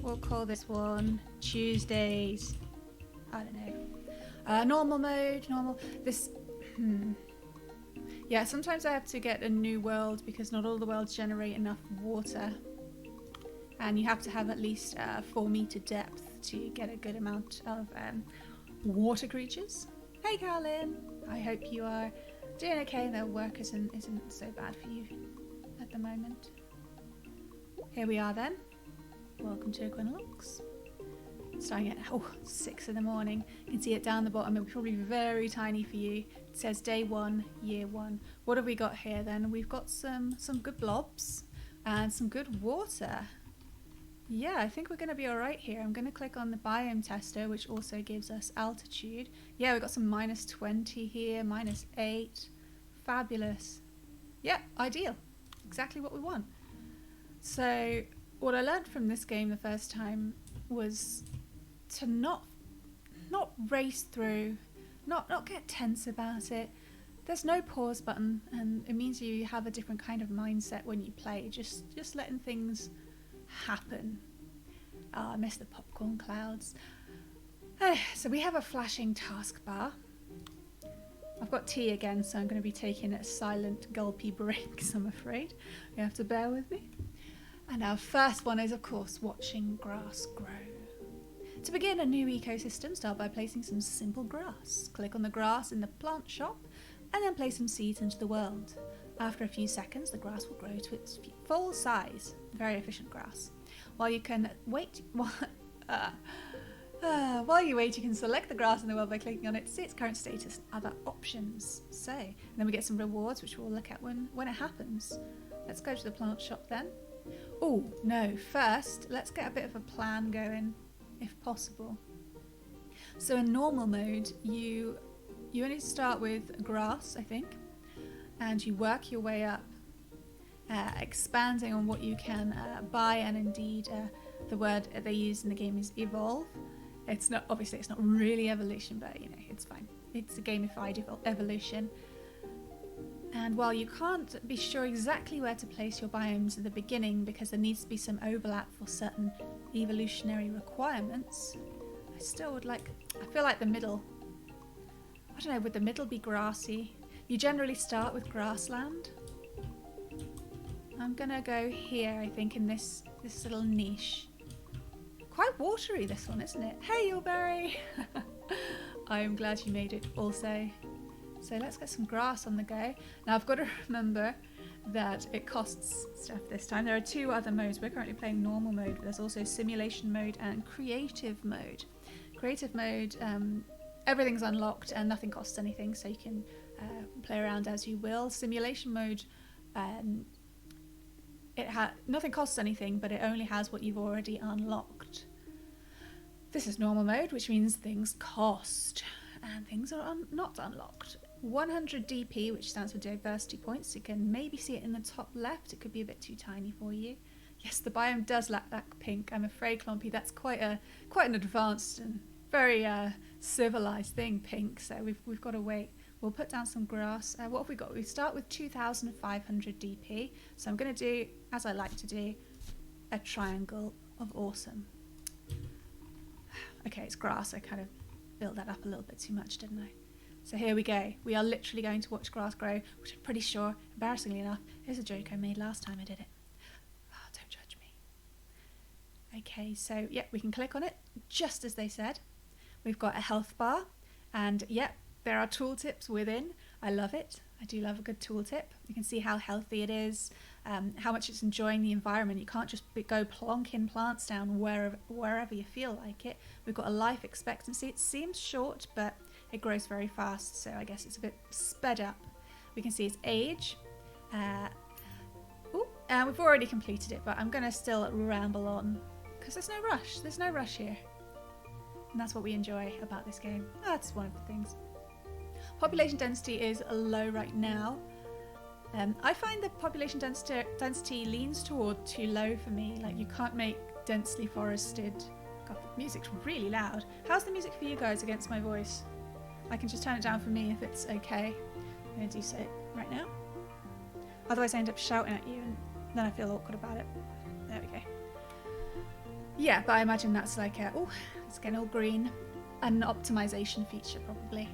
we'll call this one Tuesdays. I don't know. Normal mode, normal. This, Yeah, sometimes I have to get a new world because not all the worlds generate enough water. And you have to have at least 4 meter depth to get a good amount of water creatures. Hey Carlin, I hope you are doing okay. The work isn't so bad for you at the moment. Here we are then. Welcome to Equilinox. Starting at 6 in the morning. You can see it down the bottom. It'll probably be very tiny for you. It says day 1, year 1. What have we got here then? We've got some good blobs and some good water. Yeah, I think we're going to be alright here. I'm going to click on the biome tester, which also gives us altitude. Yeah, we've got some -20 here, -8. Fabulous. Yeah, ideal. Exactly what we want. So, what I learned from this game the first time was to not race through, not get tense about it. There's no pause button, and it means you have a different kind of mindset when you play. Just letting things happen. Oh, I miss the popcorn clouds. So we have a flashing taskbar. I've got tea again, so I'm going to be taking a silent gulpy breaks, I'm afraid. You have to bear with me. And our first one is, of course, watching grass grow. To begin a new ecosystem, start by placing some simple grass. Click on the grass in the plant shop and then place some seeds into the world. After a few seconds, the grass will grow to its full size. Very efficient grass. While you wait, you can select the grass in the world by clicking on it to see its current status and other options. And then we get some rewards, which we'll look at when it happens. Let's go to the plant shop then. Oh, no, first, let's get a bit of a plan going, if possible. So in normal mode, you only start with grass, I think, and you work your way up, expanding on what you can buy, and indeed the word they use in the game is evolve. It's not really evolution, but you know, it's fine. It's a gamified evolution. And while you can't be sure exactly where to place your biomes at the beginning because there needs to be some overlap for certain evolutionary requirements, I feel like the middle, I don't know, would the middle be grassy? You generally start with grassland. I'm gonna go here, I think, in this little niche. Quite watery, this one, isn't it? Hey, Yulberry! I am glad you made it also. So let's get some grass on the go. Now I've got to remember that it costs stuff this time. There are 2 other modes. We're currently playing normal mode, but there's also simulation mode and creative mode. Creative mode, everything's unlocked and nothing costs anything, so you can play around as you will. Simulation mode, nothing costs anything, but it only has what you've already unlocked. This is normal mode, which means things cost and things are not unlocked. 100 DP, which stands for diversity points. You can maybe see it in the top left. It could be a bit too tiny for you. Yes, the biome does lack that pink. I'm afraid, Clompy, that's quite an advanced and very civilized thing, pink. So we've got to wait. We'll put down some grass. What have we got? We start with 2,500 DP. So I'm going to do, as I like to do, a triangle of awesome. Okay, it's grass. I kind of built that up a little bit too much, didn't I? So here we go. We are literally going to watch grass grow, which I'm pretty sure, embarrassingly enough, is a joke I made last time I did it. Oh, don't judge me. Okay, so yeah, we can click on it, just as they said. We've got a health bar, and yeah, there are tooltips within. I love it. I do love a good tooltip. You can see how healthy it is, how much it's enjoying the environment. You can't just go plonking plants down wherever you feel like it. We've got a life expectancy. It seems short, but it grows very fast, so I guess it's a bit sped up. We can see its age. We've already completed it, but I'm going to still ramble on because there's no rush. There's no rush here. And that's what we enjoy about this game. That's one of the things. Population density is low right now. I find the population density leans toward too low for me. Like, you can't make densely forested. God, the music's really loud. How's the music for you guys against my voice? I can just turn it down for me if it's okay. I'm going to do so right now. Otherwise I end up shouting at you and then I feel awkward about it. There we go. Yeah, but I imagine that's like a, oh, it's getting all green. An optimization feature probably.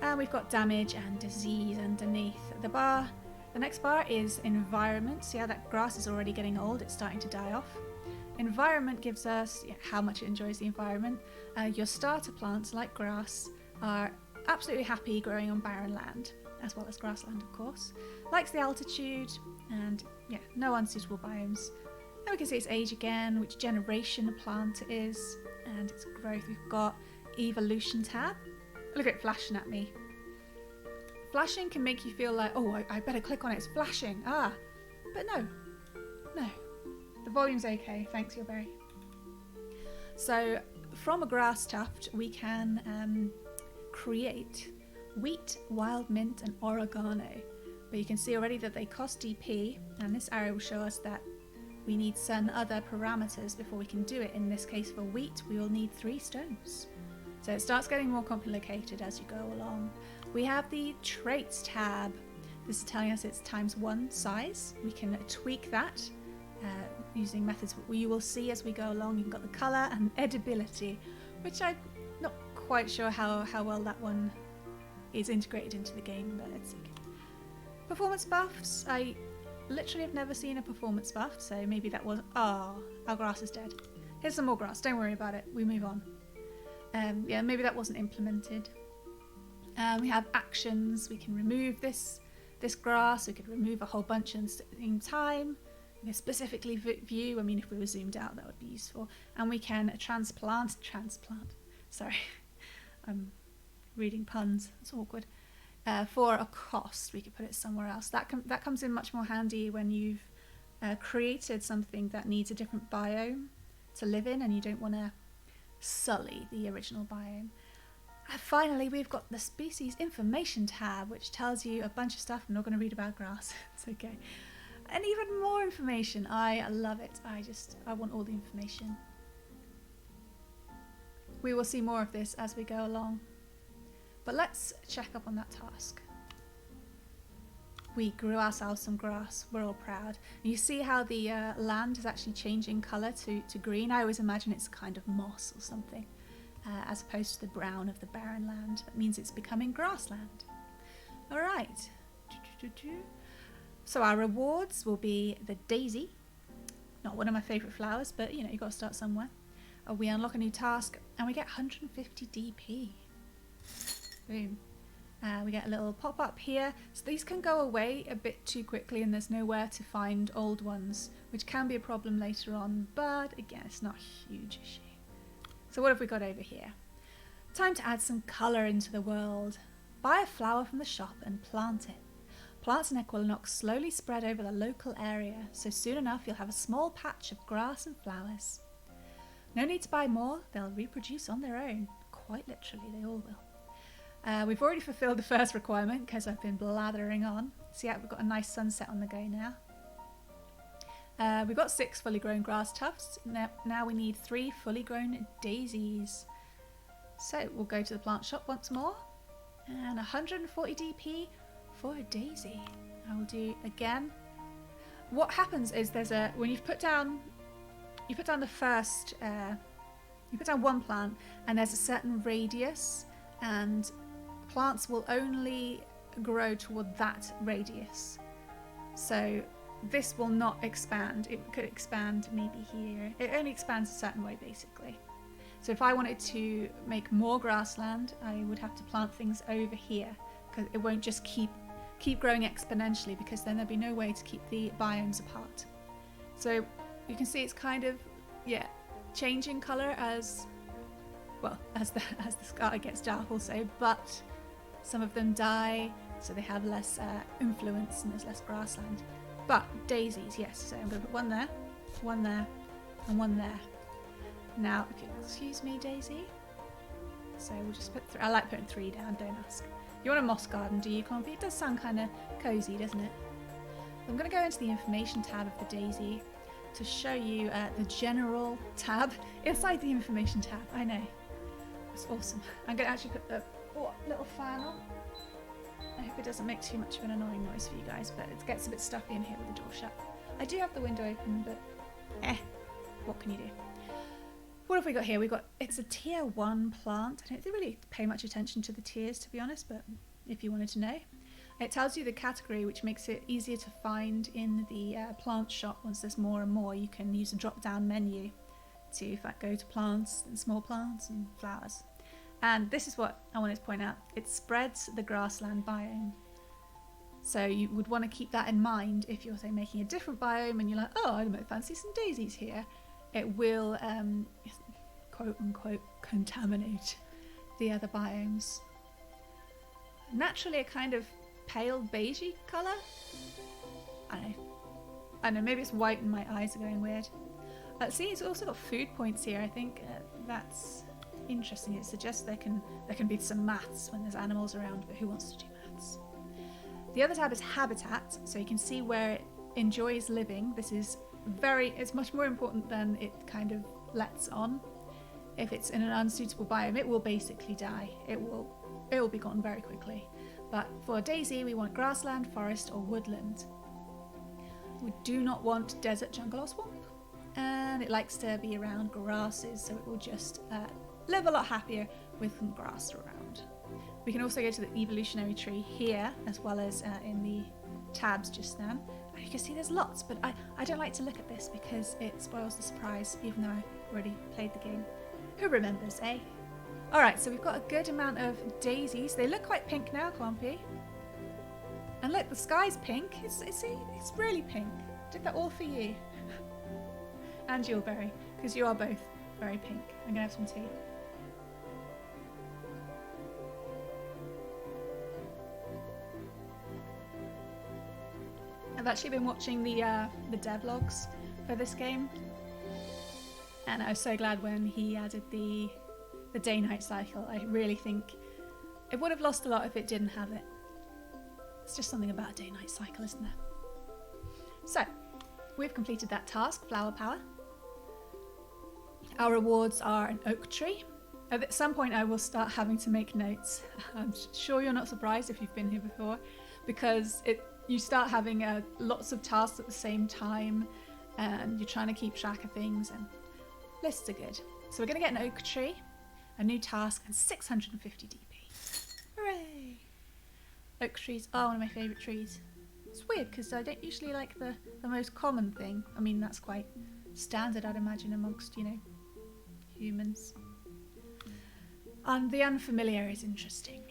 And we've got damage and disease underneath the bar. The next bar is environment. See how that grass is already getting old, it's starting to die off. Environment gives us how much it enjoys the environment. Your starter plants, like grass, are absolutely happy growing on barren land, as well as grassland of course. Likes the altitude, and yeah, no unsuitable biomes. Then we can see its age again, which generation plant it is, and its growth. We've got evolution tab. Look at it flashing at me. Flashing can make you feel like, oh, I better click on it, it's flashing. Ah, but no. The volume's okay, thanks, you're berry. So from a grass tuft, we can create wheat, wild mint, and oregano. But you can see already that they cost DP, and this arrow will show us that we need some other parameters before we can do it. In this case, for wheat, we will need 3 stones. So it starts getting more complicated as you go along. We have the traits tab. This is telling us it's ×1 size. We can tweak that using methods you will see as we go along. You've got the colour and edibility, which I'm not quite sure how well that one is integrated into the game, but it's okay. Performance buffs. I literally have never seen a performance buff, so maybe that was... Oh, our grass is dead. Here's some more grass, don't worry about it, we move on. Yeah, maybe that wasn't implemented. We have actions. We can remove this grass. We could remove a whole bunch at the same time. We can specifically view. I mean, if we were zoomed out, that would be useful. And we can transplant. Sorry, I'm reading puns. It's awkward. For a cost, we could put it somewhere else. That comes in much more handy when you've created something that needs a different biome to live in, and you don't want to sully the original biome. Finally, we've got the species information tab, which tells you a bunch of stuff. I'm not going to read about grass. It's okay. And even more information. I love it. I want all the information. We will see more of this as we go along. But let's check up on that task. We grew ourselves some grass. We're all proud. And you see how the land is actually changing colour to green. I always imagine it's kind of moss or something, as opposed to the brown of the barren land. That means it's becoming grassland. All right. So our rewards will be the daisy. Not one of my favourite flowers, but you've got to start somewhere. We unlock a new task and we get 150 DP. Boom. We get a little pop-up here. So these can go away a bit too quickly and there's nowhere to find old ones, which can be a problem later on, but again, it's not a huge issue. So what have we got over here? Time to add some colour into the world. Buy a flower from the shop and plant it. Plants in Equilinox slowly spread over the local area, so soon enough you'll have a small patch of grass and flowers. No need to buy more, they'll reproduce on their own. Quite literally, they all will. We've already fulfilled the first requirement because I've been blathering on. So yeah, we've got a nice sunset on the go now. We've got 6 fully grown grass tufts. Now we need 3 fully grown daisies. So we'll go to the plant shop once more. And 140 DP for a daisy. I will do again. What happens is when you've put down the first, you put down one plant and there's a certain radius, and plants will only grow toward that radius. So this will not expand. It could expand maybe here. It only expands a certain way basically. So if I wanted to make more grassland, I would have to plant things over here because it won't just keep growing exponentially, because then there'd be no way to keep the biomes apart. So you can see it's kind of changing colour as the sky gets dark also, but some of them die, so they have less influence and there's less grassland. But daisies, yes, so I'm going to put one there, and one there. Now, okay, excuse me, daisy. So we'll just put I like putting 3 down, don't ask. You want a moss garden, do you, Compy? It does sound kind of cosy, doesn't it? I'm going to go into the information tab of the daisy to show you the general tab inside the information tab. I know. It's awesome. I'm going to actually put the little fan on. I hope it doesn't make too much of an annoying noise for you guys, but it gets a bit stuffy in here with the door shut. I do have the window open, but what can you do? have we got here? It's a tier 1 plant. I don't really pay much attention to the tiers, to be honest, but if you wanted to know. It tells you the category, which makes it easier to find in the plant shop. Once there's more and more, you can use a drop-down menu to go to plants and small plants and flowers. And this is what I wanted to point out. It spreads the grassland biome. So you would want to keep that in mind if you're, say, making a different biome and you're like, oh, I might fancy some daisies here. It will, quote unquote, contaminate the other biomes. Naturally a kind of pale beigey colour. I don't know, maybe it's white and my eyes are going weird. See, it's also got food points here. I think that's interesting. It suggests there can be some maths when there's animals around, but who wants to do maths? The other tab is habitat, so you can see where it enjoys living. This is it's much more important than it kind of lets on. If it's in an unsuitable biome, it will basically die. It will be gone very quickly. But for Daisy, we want grassland, forest, or woodland. We do not want desert, jungle, or swamp. And it likes to be around grasses, so it will just live a lot happier with some grass around. We can also go to the evolutionary tree here, as well as in the tabs just now. And you can see there's lots, but I don't like to look at this because it spoils the surprise, even though I already played the game. Who remembers, eh? Alright, so we've got a good amount of daisies. They look quite pink now, Clumpy. And look, the sky's pink. It's really pink. Did that all for you. And Julberry, because you are both very pink. I'm going to have some tea. I've actually been watching the devlogs for this game, and I was so glad when he added the day-night cycle. I really think it would have lost a lot if it didn't have it. It's just something about a day-night cycle, isn't there? So, we've completed that task, flower power. Our rewards are an oak tree. At some point I will start having to make notes. I'm sure you're not surprised if you've been here before, because you start having lots of tasks at the same time, and you're trying to keep track of things, and lists are good. So we're going to get an oak tree, a new task, and 650 DP. Hooray! Oak trees are one of my favourite trees. It's weird because I don't usually like the most common thing. I mean, that's quite standard, I'd imagine, amongst, humans. And the unfamiliar is interesting.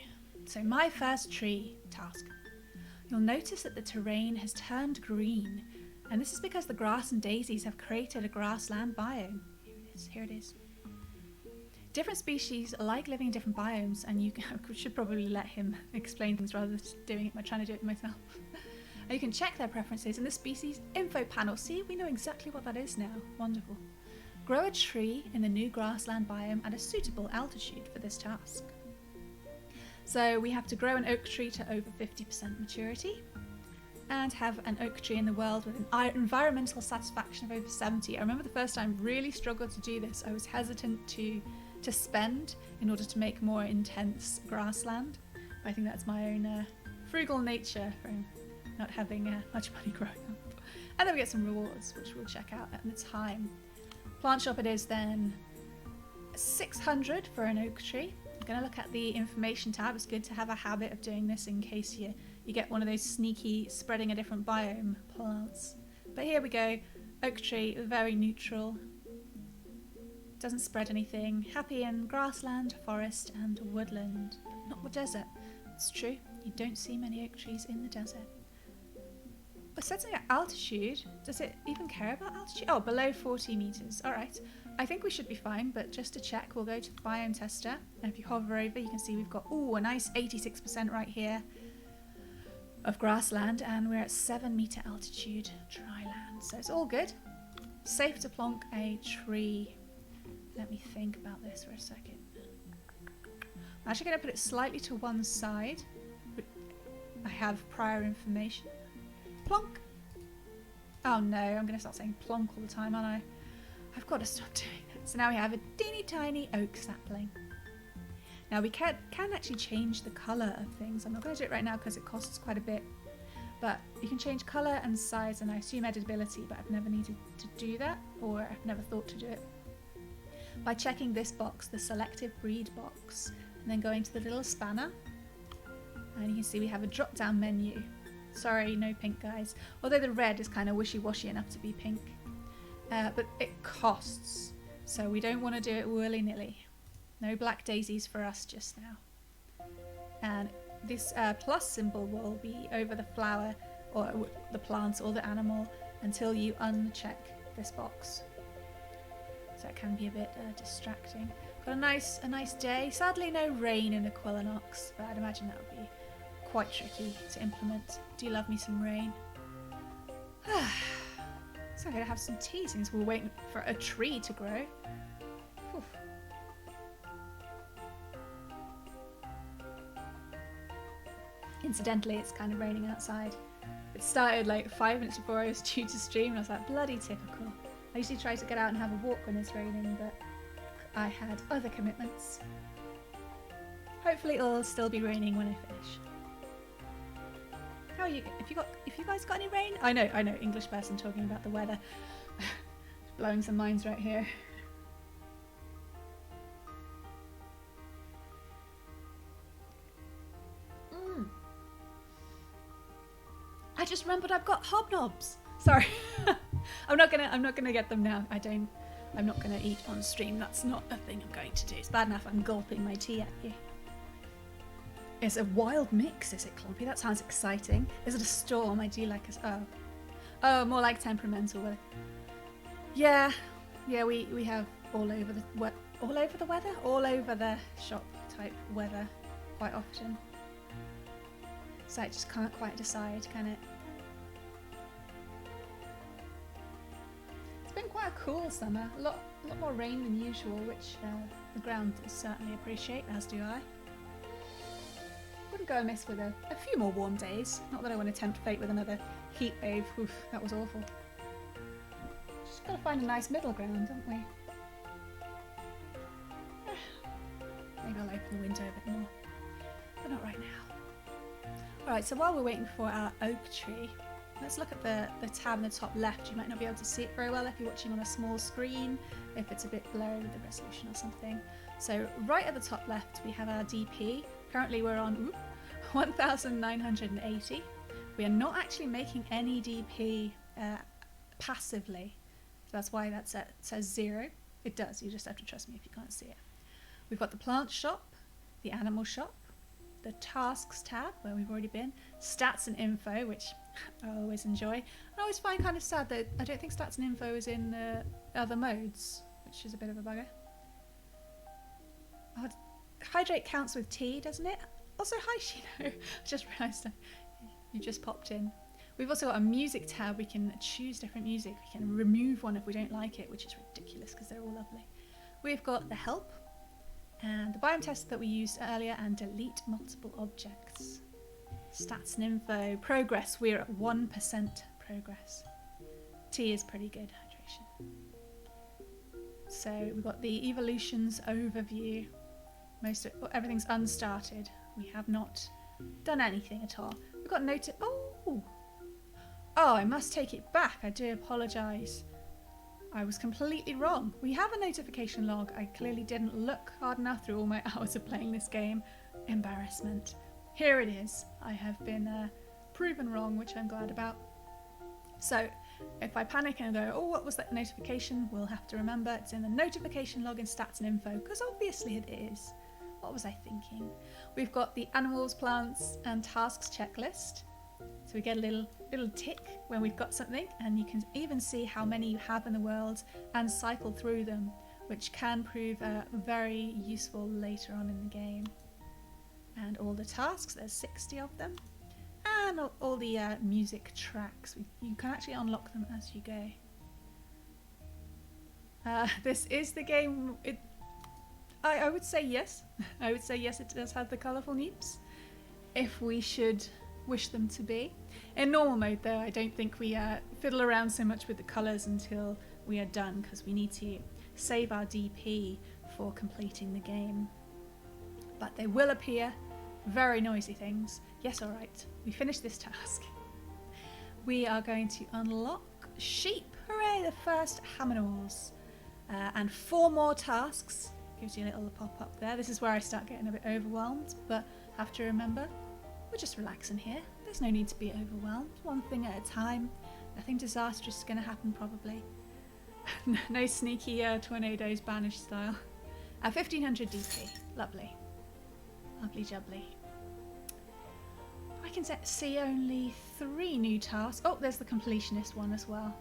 So my first tree task. You'll notice that the terrain has turned green, and this is because the grass and daisies have created a grassland biome. Here it is. Different species like living in different biomes, and you should probably let him explain things rather than trying to do it myself. And you can check their preferences in the species info panel. See, we know exactly what that is now. Wonderful. Grow a tree in the new grassland biome at a suitable altitude for this task. So we have to grow an oak tree to over 50% maturity and have an oak tree in the world with an environmental satisfaction of over 70. I remember the first time I really struggled to do this. I was hesitant to spend in order to make more intense grassland. I think that's my own frugal nature from not having much money growing up. And then we get some rewards, which we'll check out at the time. Plant shop it is then 600 for an oak tree. I'm going to look at the information tab. It's good to have a habit of doing this in case you get one of those sneaky spreading a different biome plants. But here we go. Oak tree, very neutral. Doesn't spread anything. Happy in grassland, forest and woodland. But not the desert. It's true. You don't see many oak trees in the desert. But setting at altitude, does it even care about altitude? Oh, below 40 meters. All right. I think we should be fine, but just to check, we'll go to the biome tester. And if you hover over, you can see we've got, a nice 86% right here of grassland, and we're at 7 meter altitude dry land. So it's all good. Safe to plonk a tree. Let me think about this for a second. I'm actually going to put it slightly to one side. But I have prior information. Plonk. Oh no, I'm going to start saying plonk all the time, aren't I? I've got to stop doing that. So now we have a teeny tiny oak sapling. Now we can actually change the colour of things. I'm not going to do it right now because it costs quite a bit. But you can change colour and size, and I assume editability, but I've never needed to do that, or I've never thought to do it. by checking this box, the selective breed box, and then going to the little spanner, and you can see we have a drop down menu. Sorry, no pink, guys, although the red is kind of wishy-washy enough to be pink, but it costs, so we don't want to do it willy-nilly. No black daisies for us just now. And this plus symbol will be over the flower or the plant or the animal until you uncheck this box. So it can be a bit distracting. Got a nice day. Sadly no rain in Equilinox, but I'd imagine that would be quite tricky to implement. Do love me some rain. So I'm going to have some tea since we're waiting for a tree to grow. Whew. Incidentally, it's kind of raining outside. It started like 5 minutes before I was due to stream, and I was like, bloody typical. I usually try to get out and have a walk when it's raining, but I had other commitments. Hopefully it'll still be raining when I finish. How are you? If you guys got any rain? I know, English person talking about the weather. Blowing some minds right here. I just remembered I've got hobnobs. Sorry. I'm not gonna get them now. I'm not gonna eat on stream. That's not a thing I'm going to do. It's bad enough I'm gulping my tea at you. It's a wild mix, is it, Clumpy? That sounds exciting. Is it a storm? I do like a... Oh, more like temperamental weather. Yeah, we have all over the weather? All over the shop type weather quite often. So I just can't quite decide, can it? It's been quite a cool summer. A lot more rain than usual, which the ground does certainly appreciate, as do I. Wouldn't go amiss with a few more warm days. Not that I want to tempt fate with another heat wave. Oof, that was awful. Just gotta find a nice middle ground, don't we? Maybe I'll open the window a bit more, but not right now. Alright, so while we're waiting for our oak tree, let's look at the tab in the top left. You might not be able to see it very well if you're watching on a small screen, if it's a bit blurry with the resolution or something. So right at the top left we have our DP. Currently we're on 1980. We are not actually making any DP passively, so that's why it says 0. It does, you just have to trust me if you can't see it. We've got the plant shop, the animal shop, the tasks tab where we've already been, stats and info, which I always enjoy. And I always find kind of sad that I don't think stats and info is in the other modes, which is a bit of a bugger. Oh, hydrate counts with tea, doesn't it? Also, hi Shino. I just realised you just popped in. We've also got a music tab. We can choose different music. We can remove one if we don't like it, which is ridiculous because they're all lovely. We've got the help and the biome test that we used earlier, and delete multiple objects. Stats and info. Progress. We're at 1% progress. Tea is pretty good hydration. So we've got the evolutions overview. Everything's unstarted. We have not done anything at all. We've got Oh, I must take it back. I do apologise. I was completely wrong. We have a notification log. I clearly didn't look hard enough through all my hours of playing this game. Embarrassment. Here it is. I have been proven wrong, which I'm glad about. So if I panic and go, oh, what was that notification? We'll have to remember it's in the notification log in stats and info, because obviously it is. What was I thinking? We've got the animals, plants and tasks checklist. So we get a little tick when we've got something, and you can even see how many you have in the world and cycle through them, which can prove very useful later on in the game. And all the tasks, there's 60 of them. And all the music tracks. You can actually unlock them as you go. This is the game. I would say yes. I would say yes, it does have the colourful neeps, if we should wish them to be. In normal mode though, I don't think we fiddle around so much with the colours until we are done, because we need to save our DP for completing the game. But they will appear. Very noisy things. Yes, alright. We finished this task. We are going to unlock sheep. Hooray, the first Haminors. and 4 more tasks. Gives you a little pop-up there. This is where I start getting a bit overwhelmed, but have to remember, we're just relaxing here. There's no need to be overwhelmed. One thing at a time. Nothing disastrous is going to happen probably. No sneaky tornadoes banished style. 1500 DP. Lovely. Lovely jubbly. I can see only 3 new tasks. Oh, there's the completionist one as well.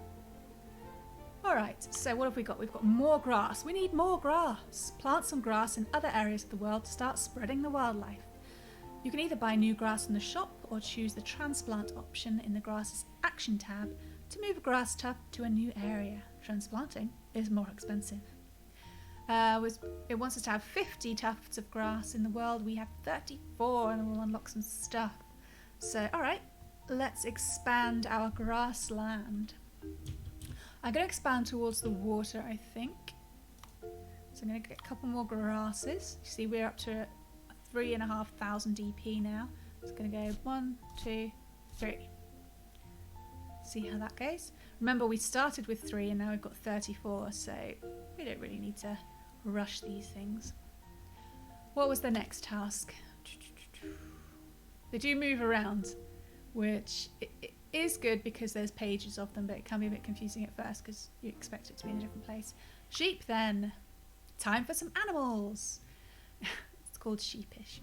Alright, so what have we got? We've got more grass. We need more grass. Plant some grass in other areas of the world to start spreading the wildlife. You can either buy new grass in the shop or choose the transplant option in the grass's action tab to move a grass tuft to a new area. Transplanting is more expensive. It wants us to have 50 tufts of grass in the world. We have 34 and we'll unlock some stuff. So, alright, let's expand our grassland. I'm going to expand towards the water, I think. So I'm going to get a couple more grasses. You see, we're up to 3,500 DP now. It's going to go 1, 2, 3. See how that goes. Remember, we started with 3 and now we've got 34, so we don't really need to rush these things. What was the next task? They do move around, which it is good because there's pages of them, but it can be a bit confusing at first because you expect it to be in a different place. Sheep then. Time for some animals. It's called sheepish.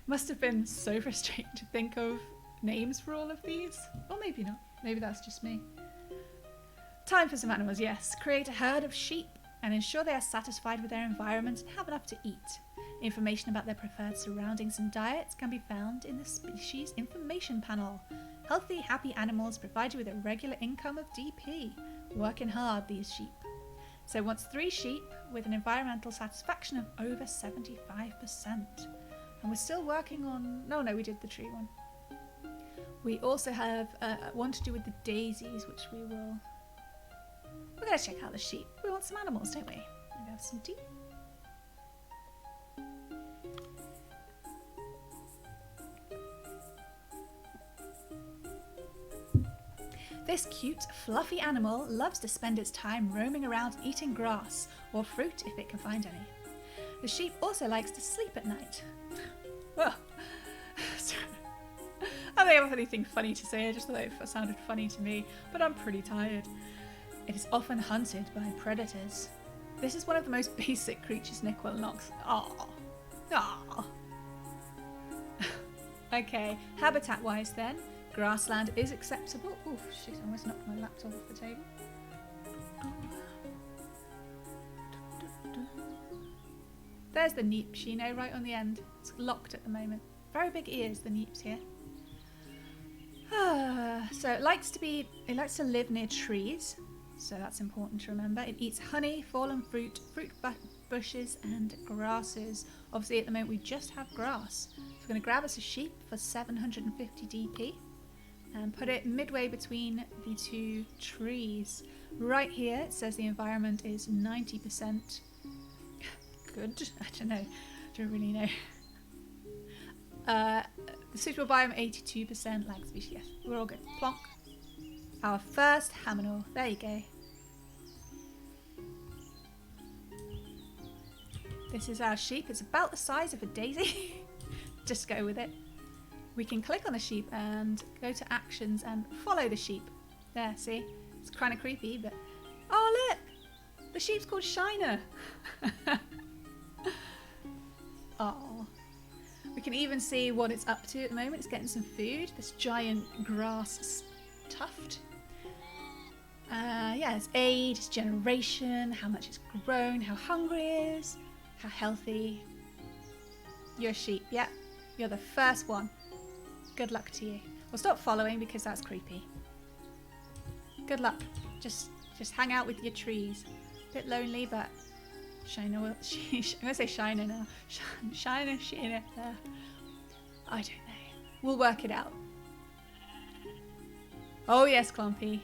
Must have been so frustrating to think of names for all of these. Or maybe not. Maybe that's just me. Time for some animals, yes. Create a herd of sheep and ensure they are satisfied with their environment and have enough to eat. Information about their preferred surroundings and diets can be found in the species information panel. Healthy, happy animals provide you with a regular income of DP. Working hard, these sheep. So it wants 3 sheep with an environmental satisfaction of over 75%. And we're still working on... No, we did the tree one. We also have one to do with the daisies, which we will... We're going to check out the sheep. We want some animals, don't we? We have some tea. This cute, fluffy animal loves to spend its time roaming around eating grass or fruit if it can find any. The sheep also likes to sleep at night. Well, I don't have anything funny to say, I just thought it sounded funny to me, but I'm pretty tired. It is often hunted by predators. This is one of the most basic creatures in Equilinox. Aww. Aww. Okay, habitat-wise then, grassland is acceptable. Oof, shit, I almost knocked my laptop off the table. There's the neeps, you know, right on the end. It's locked at the moment. Very big ears, the neeps here. So it likes to live near trees, so that's important to remember. It eats honey, fallen fruit, bushes and grasses. Obviously at the moment we just have grass. So we're going to grab us a sheep for 750 DP and put it midway between the 2 trees. Right here it says the environment is 90% good. I don't know. I don't really know. The suitable biome 82% lag species. Yes, we're all good. Plonk. Our first haminal. There you go. This is our sheep. It's about the size of a daisy. Just go with it. We can click on the sheep and go to actions and follow the sheep. There, see? It's kind of creepy, but... Oh, look! The sheep's called Shiner. Oh. We can even see what it's up to at the moment. It's getting some food. This giant grass tuft. Yeah, its age, its generation, how much it's grown, how hungry it is, how healthy. You're a sheep, yeah. You're the first one. Good luck to you. We'll stop following because that's creepy. Good luck. Just hang out with your trees. Bit lonely, but Shiner will... I'm going to say Shiner now. Shiner. I don't know. We'll work it out. Oh yes, Clumpy.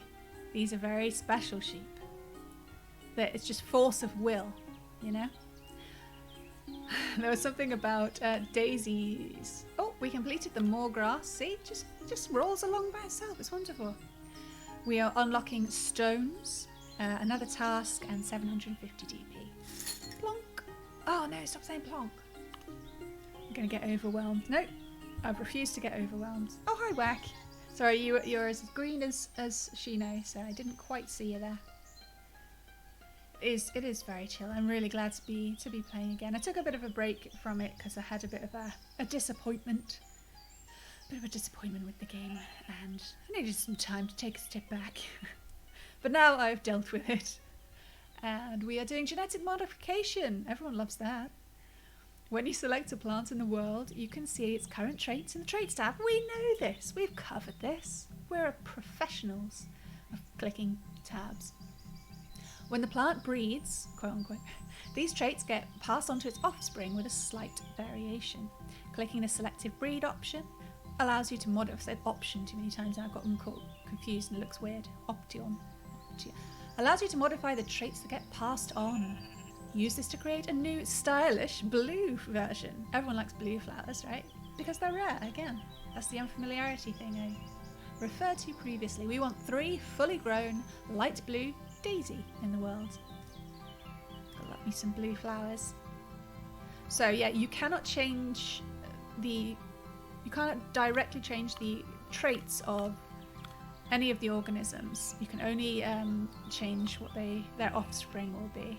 These are very special sheep. It's just force of will, you know? There was something about daisies. Oh, we completed the more grass. See? Just rolls along by itself. It's wonderful. We are unlocking stones. Another task and 750 DP. Plonk. Oh no, stop saying plonk. I'm going to get overwhelmed. Nope. I've refused to get overwhelmed. Oh, hi, Whack. Sorry, you're as green as Shino, so I didn't quite see you there. It is very chill. I'm really glad to be playing again. I took a bit of a break from it because I had a bit of a disappointment. A bit of a disappointment with the game, and I needed some time to take a step back. But now I've dealt with it. And we are doing genetic modification. Everyone loves that. When you select a plant in the world, you can see its current traits in the Traits tab. We know this. We've covered this. We're professionals of clicking tabs. When the plant breeds, quote unquote, these traits get passed on to its offspring with a slight variation. Clicking the selective breed option allows you to modify. I've said option too many times and I've got them confused and it looks weird. Option. Allows you to modify the traits that get passed on. Use this to create a new stylish blue version. Everyone likes blue flowers, right? Because they're rare, again. That's the unfamiliarity thing I referred to previously. We want 3 fully grown light blue daisy in the world. I love me some blue flowers. So yeah, you cannot directly change the traits of any of the organisms. You can only change what their offspring will be.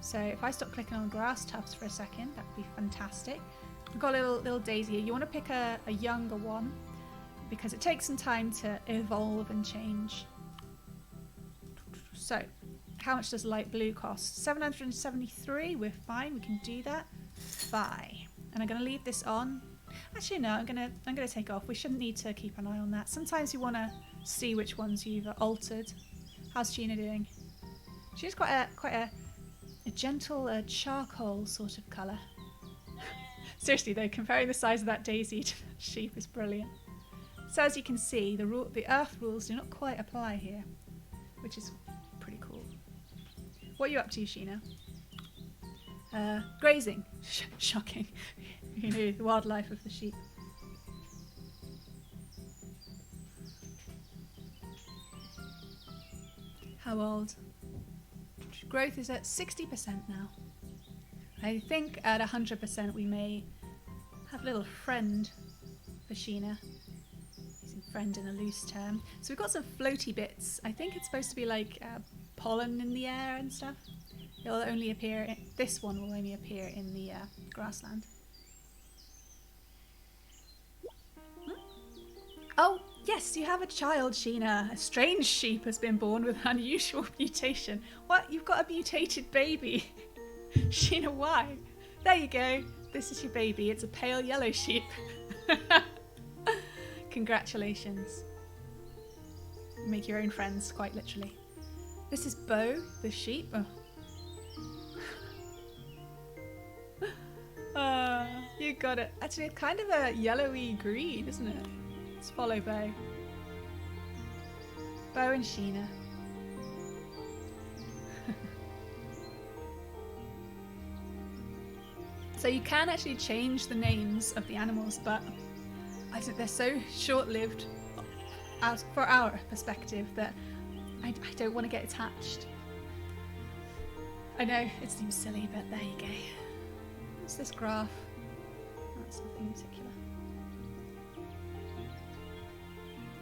So if I stop clicking on grass tufts for a second, that would be fantastic. We've got a little daisy here. You want to pick a younger one because it takes some time to evolve and change. So how much does light blue cost? 773. We're fine. We can do that. Bye. And I'm going to leave this on. Actually, no. I'm gonna take off. We shouldn't need to keep an eye on that. Sometimes you want to see which ones you've altered. How's Gina doing? She's quite a gentle charcoal sort of colour. Seriously though, comparing the size of that daisy to that sheep is brilliant. So as you can see, the earth rules do not quite apply here, which is pretty cool. What are you up to, Sheena? Grazing. Shocking. You know, the wildlife of the sheep. How old? Growth is at 60% now. I think at 100% we may have a little friend for Sheena. Using friend in a loose term. So we've got some floaty bits. I think it's supposed to be like pollen in the air and stuff. It'll only appear, this one will only appear in the grassland. Oh, yes, you have a child, Sheena. A strange sheep has been born with an unusual mutation. What? You've got a mutated baby? Sheena, why? There you go. This is your baby. It's a pale yellow sheep. Congratulations. Make your own friends, quite literally. This is Bo, the sheep. Oh. You got it. Actually, it's kind of a yellowy green, isn't it? Let's follow Bo. Bo and Sheena. So you can actually change the names of the animals, but I think they're so short-lived for our perspective that I don't want to get attached. I know, it seems silly, but there you go. What's this graph? That's nothing in particular.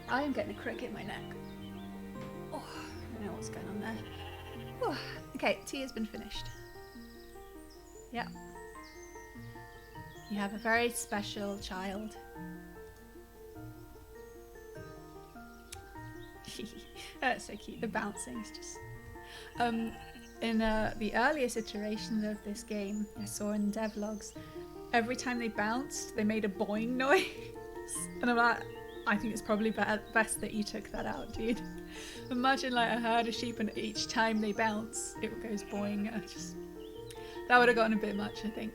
I am getting a crick in my neck. Oh, I don't know what's going on there. Oh, okay, tea has been finished. Yep. You have a very special child. That's so cute. The bouncing is just... in the earliest iterations of this game, I saw in devlogs, every time they bounced, they made a boing noise. And I'm like, I think it's probably best that you took that out, dude. Imagine like a herd of sheep and each time they bounce, it goes boing. That would have gotten a bit much, I think.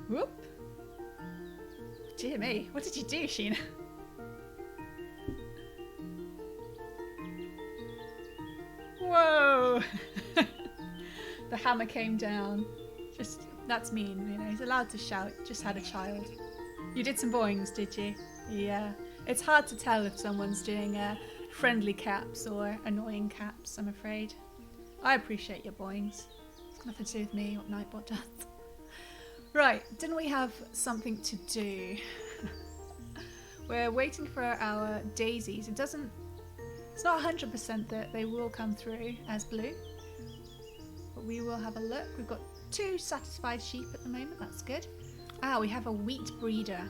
Whoop. Dear me, what did you do, Sheena? Whoa! The hammer came down. That's mean, you know, he's allowed to shout, just had a child. You did some boings, did you? Yeah. It's hard to tell if someone's doing friendly caps or annoying caps, I'm afraid. I appreciate your boings. It's nothing to do with me what Nightbot does. Right, didn't we have something to do? We're waiting for our daisies. It's not 100% that they will come through as blue, but we will have a look. We've got 2 satisfied sheep at the moment, that's good. Ah, we have a wheat breeder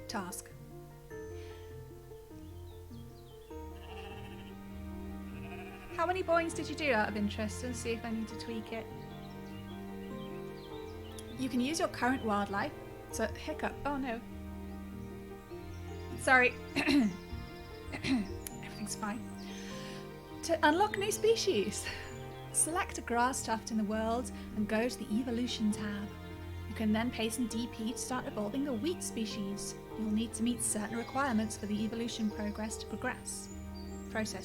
task. How many boings did you do out of interest? Let's see if I need to tweak it. You can use your current wildlife. So, hiccup. Oh no. Sorry. Everything's fine. To unlock new species, select a grass tuft in the world and go to the evolution tab. You can then pay some DP to start evolving the wheat species. You'll need to meet certain requirements for the evolution process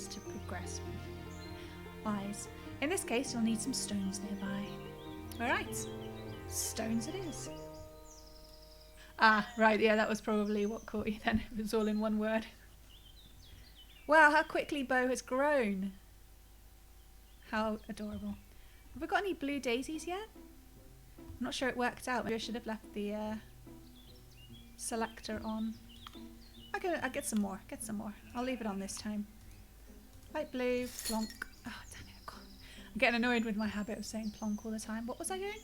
to progress. Wise. In this case, you'll need some stones nearby. Alright. Stones it is. Ah, right, yeah, that was probably what caught you then. It was all in one word. Wow, how quickly Bo has grown. How adorable. Have we got any blue daisies yet? I'm not sure it worked out. Maybe I should have left the selector on. I'll get some more. I'll leave it on this time. Light blue, plonk. Oh, damn it. I'm getting annoyed with my habit of saying plonk all the time. What was I doing?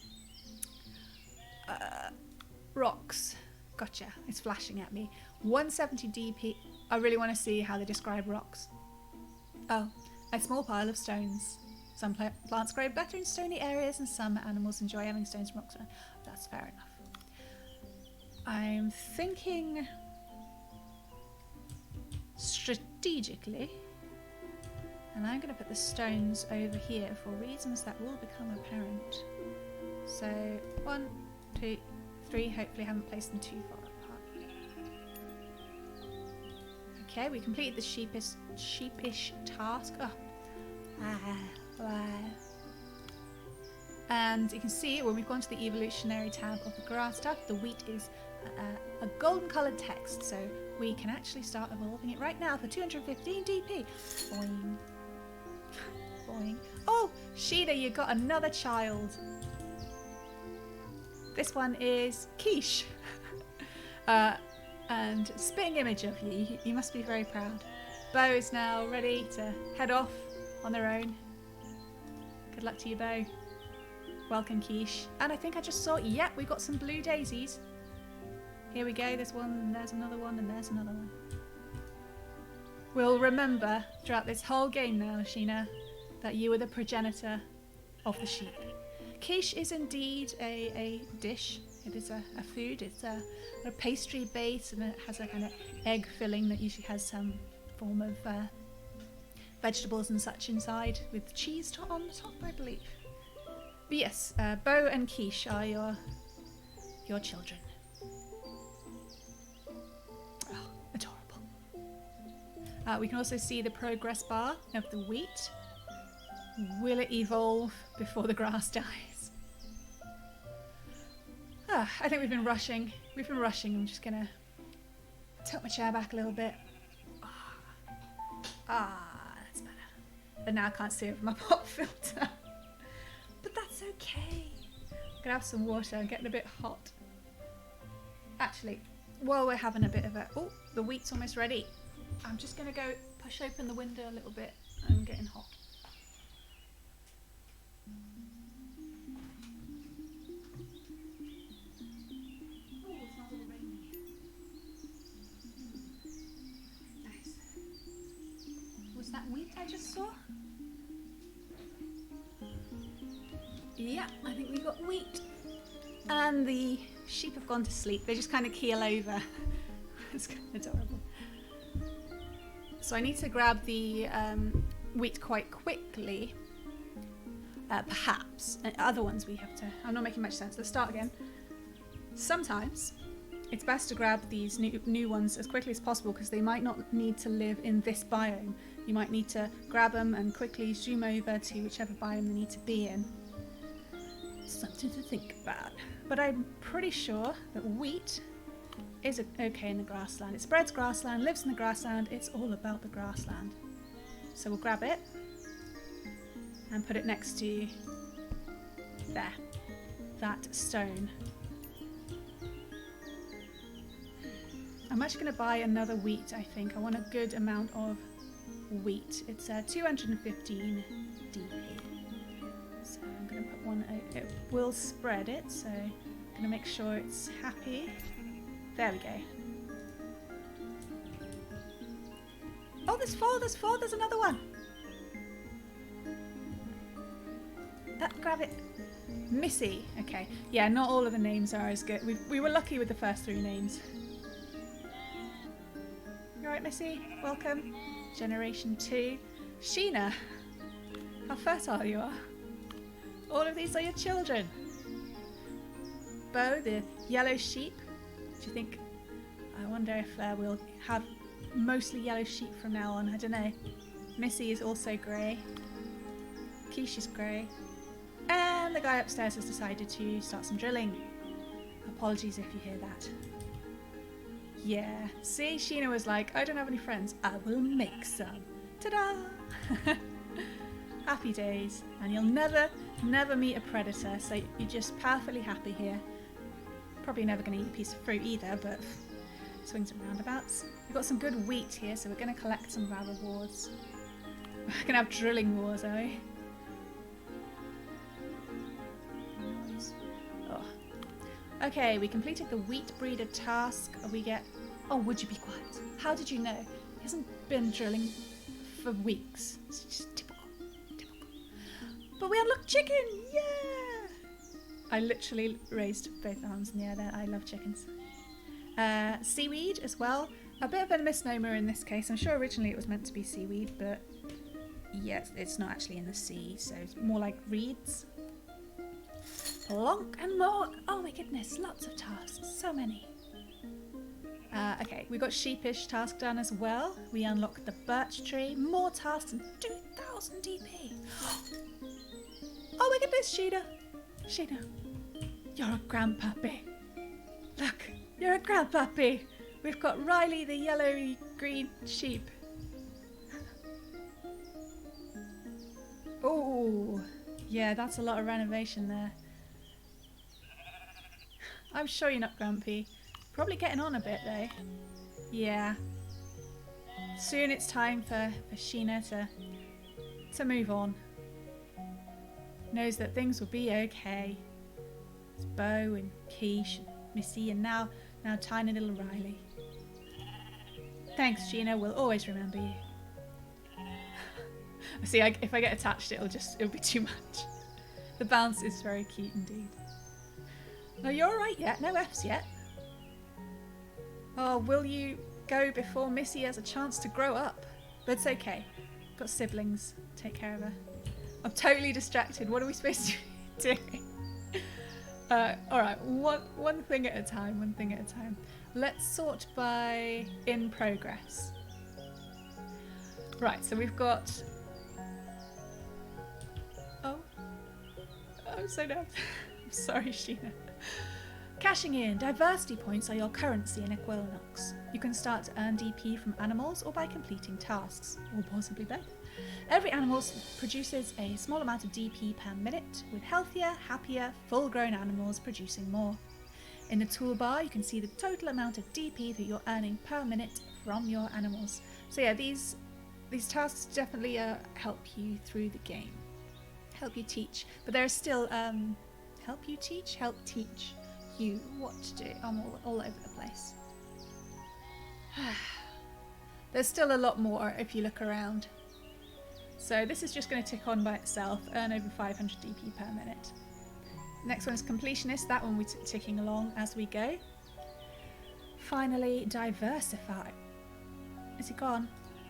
Rocks. Gotcha. It's flashing at me. 170 DP. I really want to see how they describe rocks. Oh, a small pile of stones. Some plants grow better in stony areas and some animals enjoy having stones and rocks. That's fair enough. I'm thinking strategically, and I'm going to put the stones over here for reasons that will become apparent. So 1, 2, 3. Hopefully I haven't placed them too far apart. Okay, we completed the sheepish task. Oh. And you can see when we've gone to the evolutionary tab of the grass tuft, the wheat is a golden coloured text, so we can actually start evolving it right now for 215 DP. Boing. Boing. Oh, Sheena, you got another child. This one is Quiche. And spitting image of you. You must be very proud. Bo is now ready to head off on their own. Good luck to you, Bo. Welcome, Quiche. And I think I just saw, yeah, we got some blue daisies. Here we go, there's one, and there's another one, and there's another one. We'll remember throughout this whole game now, Sheena, that you were the progenitor of the sheep. Quiche is indeed a dish. It is a food. It's a pastry base, and it has a kind of egg filling that usually has some form of vegetables and such inside, with cheese on the top, I believe. But yes, Bo and Quiche are your children. Oh, adorable. We can also see the progress bar of the wheat. Will it evolve before the grass dies? I think we've been rushing. I'm just gonna tilt my chair back a little bit. That's better. But now I can't see over my pop filter. But that's okay. I'm gonna have some water. I'm getting a bit hot. Actually, while we're having a bit of a... Oh, the wheat's almost ready. I'm just gonna go push open the window a little bit. I'm getting hot. That wheat I just saw? Yeah, I think we got wheat. And the sheep have gone to sleep. They just kind of keel over. It's kind of adorable. So I need to grab the wheat quite quickly. Perhaps. And other ones we have to... I'm not making much sense. Let's start again. Sometimes it's best to grab these new ones as quickly as possible because they might not need to live in this biome. You might need to grab them and quickly zoom over to whichever biome they need to be in. Something to think about. But I'm pretty sure that wheat is okay in the grassland. It spreads grassland, lives in the grassland. It's all about the grassland. So we'll grab it and put it next to there, that stone. I'm actually going to buy another wheat, I think. I want a good amount of wheat. It's 215 DP. So I'm going to put one, it will spread it, so I'm going to make sure it's happy. There we go. Oh, there's four, there's another one. Grab it. Missy. Okay. Yeah, not all of the names are as good. We were lucky with the first 3 names. You alright, Missy? Welcome. Generation 2. Sheena. How fertile you are. All of these are your children. Bo, the yellow sheep. Do you think... I wonder if we'll have mostly yellow sheep from now on. I don't know. Missy is also grey. Quiche is grey. And the guy upstairs has decided to start some drilling. Apologies if you hear that. Yeah. See, Sheena was like, I don't have any friends. I will make some. Ta-da! Happy days. And you'll never meet a predator, so you're just perfectly happy here. Probably never going to eat a piece of fruit either, but swings and roundabouts. We've got some good wheat here, so we're going to collect some of our rewards. We're going to have drilling wars, are we? Oh. Okay, we completed the wheat breeder task. We get... Oh, would you be quiet? How did you know? He hasn't been drilling for weeks. It's just typical. But we unlocked chicken! Yeah! I literally raised both arms in the air there. I love chickens. Seaweed as well. A bit of a misnomer in this case. I'm sure originally it was meant to be seaweed, but yes, it's not actually in the sea, so it's more like reeds. Plonk and more. Oh my goodness, lots of tasks. So many. Okay, we got sheepish task done as well. We unlocked the birch tree. More tasks and 2,000 DP. Oh my goodness, Sheena. Sheena, you're a grandpuppy. Look, you're a grandpuppy. We've got Riley, the yellowy green sheep. Oh, yeah, that's a lot of renovation there. I'm sure you're not grumpy. Probably getting on a bit though. Yeah. Soon it's time for Sheena to move on. Knows that things will be okay. It's Bo and Quiche and Missy and now tiny little Riley. Thanks, Sheena. We'll always remember you. See, if I get attached, it'll be too much. The bounce is very cute indeed. No, you're all right yet. No Fs yet. Oh, will you go before Missy has a chance to grow up? But it's okay. Got siblings. Take care of her. I'm totally distracted. What are we supposed to be doing? Alright, one thing at a time, one thing at a time. Let's sort by in progress. Right, so we've got... Oh. I'm so nervous. I'm sorry, Sheena. Cashing in. Diversity points are your currency in Equilinox. You can start to earn DP from animals or by completing tasks, or possibly both. Every animal produces a small amount of DP per minute, with healthier, happier, full-grown animals producing more. In the toolbar, you can see the total amount of DP that you're earning per minute from your animals. So yeah, these tasks definitely help you through the game. Help you teach. But there are still... help teach you what to do. I'm all over the place. There's still a lot more if you look around. So this is just going to tick on by itself, earn over 500 DP per minute. Next one is completionist. That one we're ticking along as we go. Finally, diversify. Is he gone?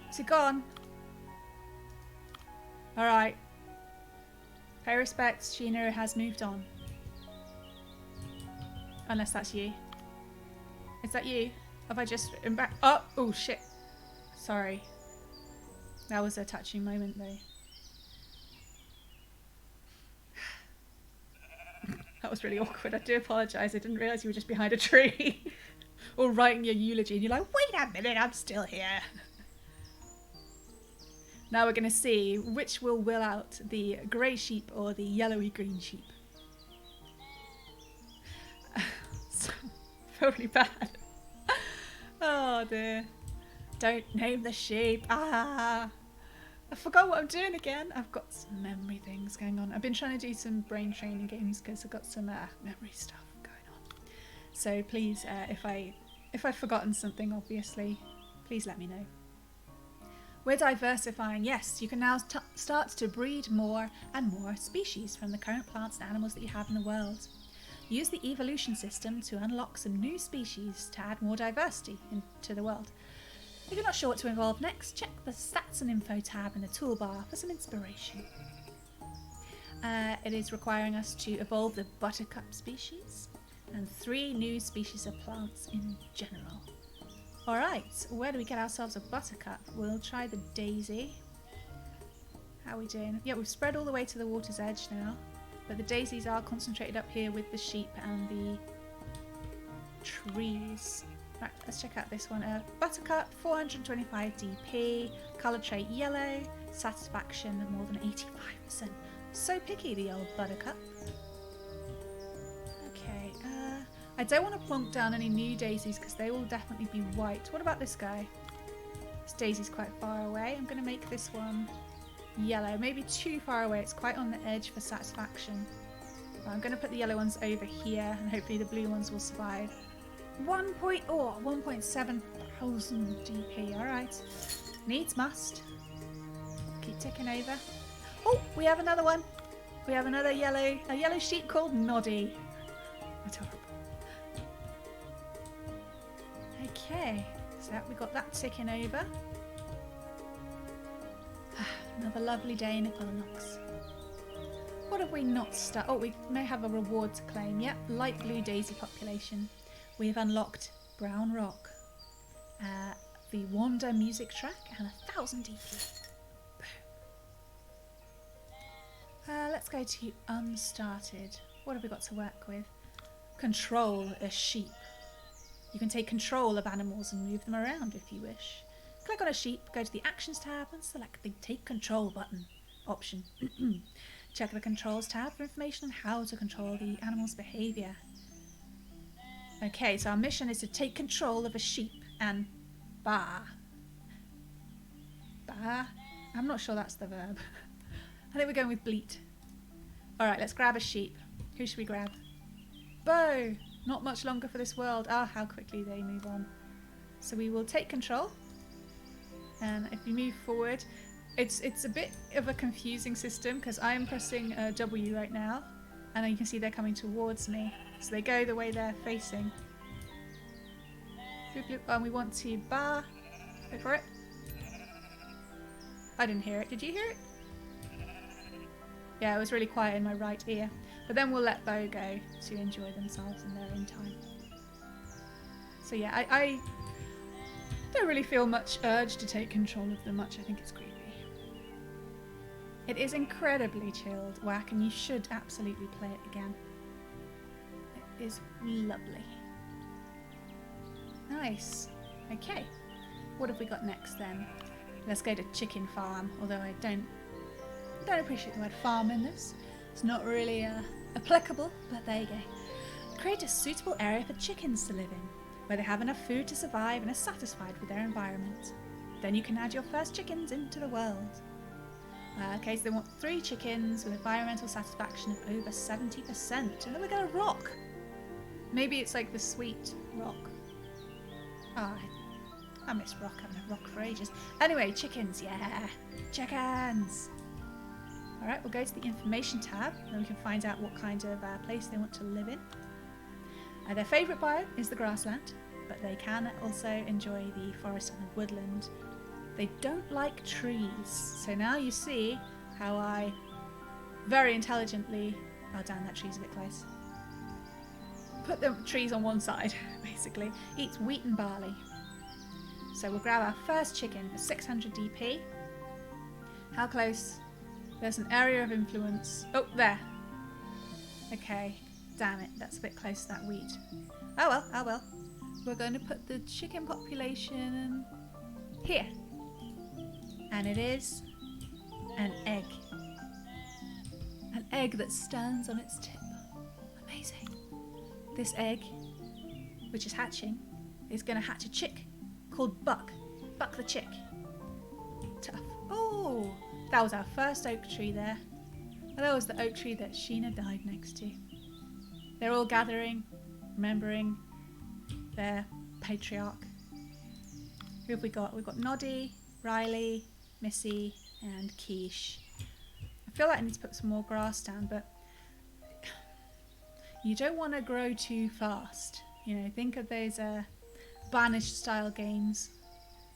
Is he gone? Alright. Pay respects, Sheena has moved on. Unless that's you. Is that you? Have I just... Oh shit. Sorry. That was a touching moment though. That was really awkward. I do apologise. I didn't realise you were just behind a tree. or writing your eulogy, and you're like, wait a minute, I'm still here. Now we're going to see which will out, the grey sheep or the yellowy green sheep. So, really bad. Oh dear. Don't name the sheep. Ah! I forgot what I'm doing again. I've got some memory things going on. I've been trying to do some brain training games because I've got some memory stuff going on. So please, if I've forgotten something, obviously, please let me know. We're diversifying. Yes, you can now start to breed more and more species from the current plants and animals that you have in the world. Use the evolution system to unlock some new species to add more diversity into the world. If you're not sure what to evolve next, check the Stats and Info tab in the toolbar for some inspiration. It is requiring us to evolve the buttercup species and 3 new species of plants in general. Alright, where do we get ourselves a buttercup? We'll try the daisy. How are we doing? Yeah, we've spread all the way to the water's edge now, but the daisies are concentrated up here with the sheep and the trees. Right, let's check out this one. Buttercup, 425 DP, colour trait yellow, satisfaction of more than 85%. So picky, the old buttercup. Okay, I don't want to plonk down any new daisies because they will definitely be white. What about this guy? This daisy's quite far away. I'm going to make this one yellow, maybe too far away. It's quite on the edge for satisfaction. Well, I'm going to put the yellow ones over here and hopefully the blue ones will survive. 1.7 thousand DP, alright. Needs must. Keep ticking over. Oh, we have another one. We have another a yellow sheep called Noddy. Adorable. Okay, so we got that ticking over. Another lovely day in Equilinox. What have we not started? Oh, we may have a reward to claim. Yep, light blue daisy population. We've unlocked Brown Rock, the Wanda music track, and 1000 DP. Let's go to unstarted. What have we got to work with? Control a sheep. You can take control of animals and move them around if you wish. Click on a sheep, go to the Actions tab and select the Take Control button option. Check the Controls tab for information on how to control the animal's behaviour. Okay, so our mission is to take control of a sheep and bah. Bah? I'm not sure that's the verb. I think we're going with bleat. Alright, let's grab a sheep. Who should we grab? Bo! Not much longer for this world. Ah, how quickly they move on. So we will take control. And if we move forward, it's a bit of a confusing system because I am pressing W right now. And you can see they're coming towards me. So they go the way they're facing. And we want to bar. Go for it. I didn't hear it. Did you hear it? Yeah, it was really quiet in my right ear. But then we'll let Bo go to enjoy themselves in their own time. So yeah, I don't really feel much urge to take control of them much. I think it's creepy. It is incredibly chilled, whack, and you should absolutely play it again. It is lovely. Nice. Okay. What have we got next then? Let's go to chicken farm, although I don't appreciate the word farm in this. It's not really applicable, but there you go. Create a suitable area for chickens to live in, where they have enough food to survive and are satisfied with their environment. Then you can add your first chickens into the world. Okay, so they want 3 chickens with environmental satisfaction of over 70%. And then we're going to rock. Maybe it's like the sweet rock. Oh, I miss rock. I haven't had rock for ages. Anyway, chickens, yeah. Chickens. Alright, we'll go to the information tab and we can find out what kind of place they want to live in. Their favourite biome is the grassland, but they can also enjoy the forest and the woodland. They don't like trees, so now you see how I very intelligently... Oh damn, that tree's a bit close. Put the trees on one side, basically. Eats wheat and barley. So we'll grab our first chicken for 600 DP. How close? There's an area of influence. Oh, there. Okay, damn it, that's a bit close to that wheat. Oh well, oh well. we're going to put the chicken population here. And it is an egg. An egg that stands on its tip. Amazing. This egg, which is hatching, is going to hatch a chick called Buck. Buck the chick. Tough. Oh, that was our first oak tree there. And that was the oak tree that Sheena died next to. They're all gathering, remembering their patriarch. Who have we got? We've got Noddy, Riley, Missy, and Quiche. I feel like I need to put some more grass down, but you don't want to grow too fast. You know, think of those banished style games.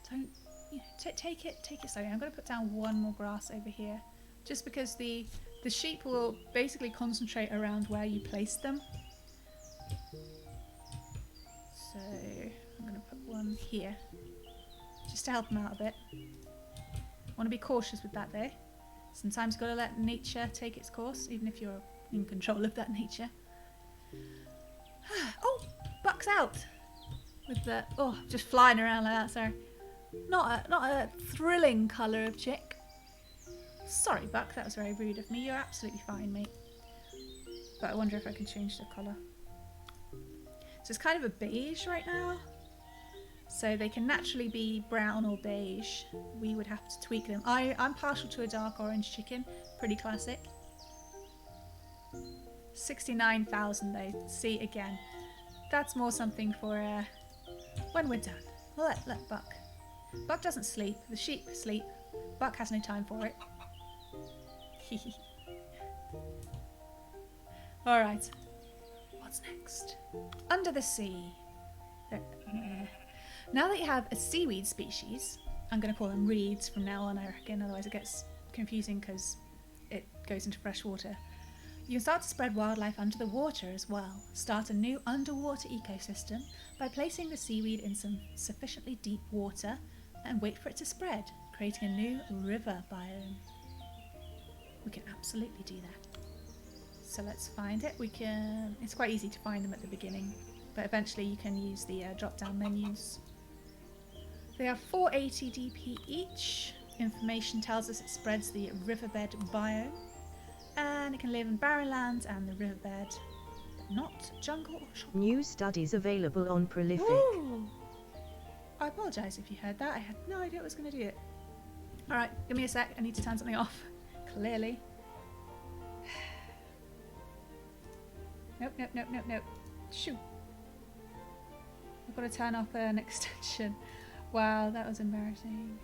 Don't, you know, take it slowly. I'm going to put down one more grass over here, just because the sheep will basically concentrate around where you place them. So I'm going to put one here, just to help them out a bit. Want to be cautious with that though. Sometimes you've got to let nature take its course, even if you're in control of that nature. Oh, Buck's out with the just flying around like that. Sorry, not a thrilling colour of chick. Sorry, Buck, that was very rude of me. You're absolutely fine, mate. But I wonder if I can change the colour. So it's kind of a beige right now. So they can naturally be brown or beige. We would have to tweak them. I'm partial to a dark orange chicken. Pretty classic. 69,000 though. See, again. That's more something for when we're done. We'll let Buck. Buck doesn't sleep. The sheep sleep. Buck has no time for it. Alright. What's next? Under the sea. Now that you have a seaweed species, I'm going to call them reeds from now on, I reckon, otherwise it gets confusing because it goes into fresh water. You can start to spread wildlife under the water as well. Start a new underwater ecosystem by placing the seaweed in some sufficiently deep water and wait for it to spread, creating a new river biome. We can absolutely do that. So let's find it. It's quite easy to find them at the beginning, but eventually you can use the drop-down menus. They are 480 DP each. Information tells us it spreads the riverbed biome, and it can live in barren lands and the riverbed, but not jungle or shop. New studies available on Prolific. Ooh. I apologise if you heard that. I had no idea I was going to do it. Alright, give me a sec. I need to turn something off. Clearly. Nope. Shoo. I've got to turn off an extension. Wow, that was embarrassing.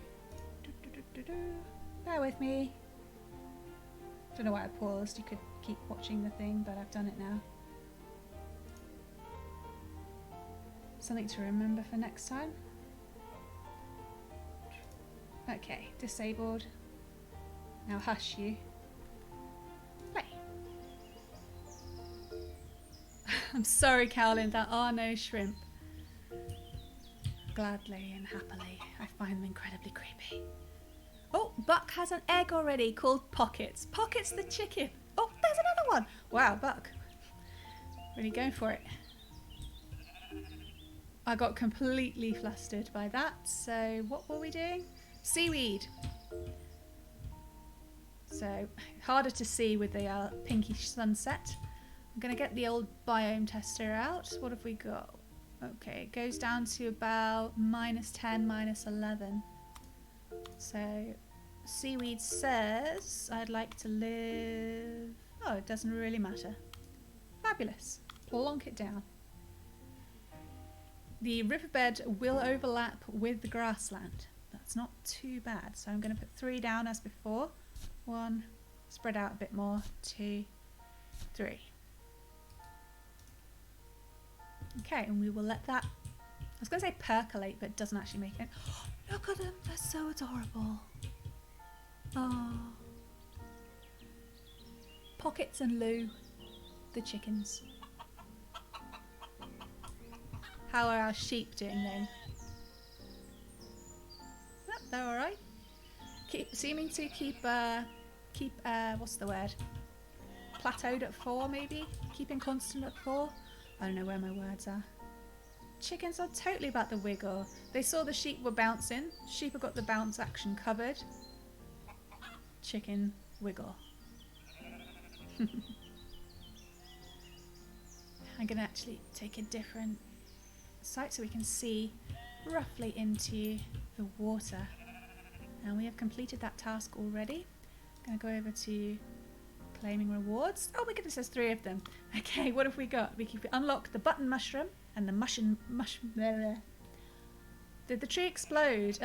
Bear with me. Don't know why I paused. You could keep watching the thing, but I've done it now. Something to remember for next time. Okay, disabled. Now hush you. Play. I'm sorry, Cowlin, there are no shrimp. Gladly and happily, I find them incredibly creepy. Oh, Buck has an egg already called Pockets. Pockets the chicken. Oh, there's another one. Wow, Buck. Really going for it. I got completely flustered by that. So what were we doing? Seaweed. So harder to see with the pinkish sunset. I'm going to get the old biome tester out. What have we got? Okay, it goes down to about -10, -11. So seaweed says I'd like to live... Oh, it doesn't really matter. Fabulous. Plonk it down. The riverbed will overlap with the grassland. That's not too bad. So I'm going to put 3 down as before. 1, spread out a bit more. 2, 3. Okay, and we will let that, I was going to say percolate, but it doesn't actually make it. Look at them, they're so adorable. Oh. Pockets and Lou, the chickens. How are our sheep doing then? Yep, they're alright. Seeming to keep what's the word? Plateaued at 4 maybe? Keeping constant at 4? I don't know where my words are. Chickens are totally about the wiggle. They saw the sheep were bouncing. Sheep have got the bounce action covered. Chicken wiggle. I'm going to actually take a different site so we can see roughly into the water. And we have completed that task already. I'm going to go over to claiming rewards. Oh my goodness, there's 3 of them. Okay, what have we got? We can unlock the button mushroom and the mushroom. Did the tree explode?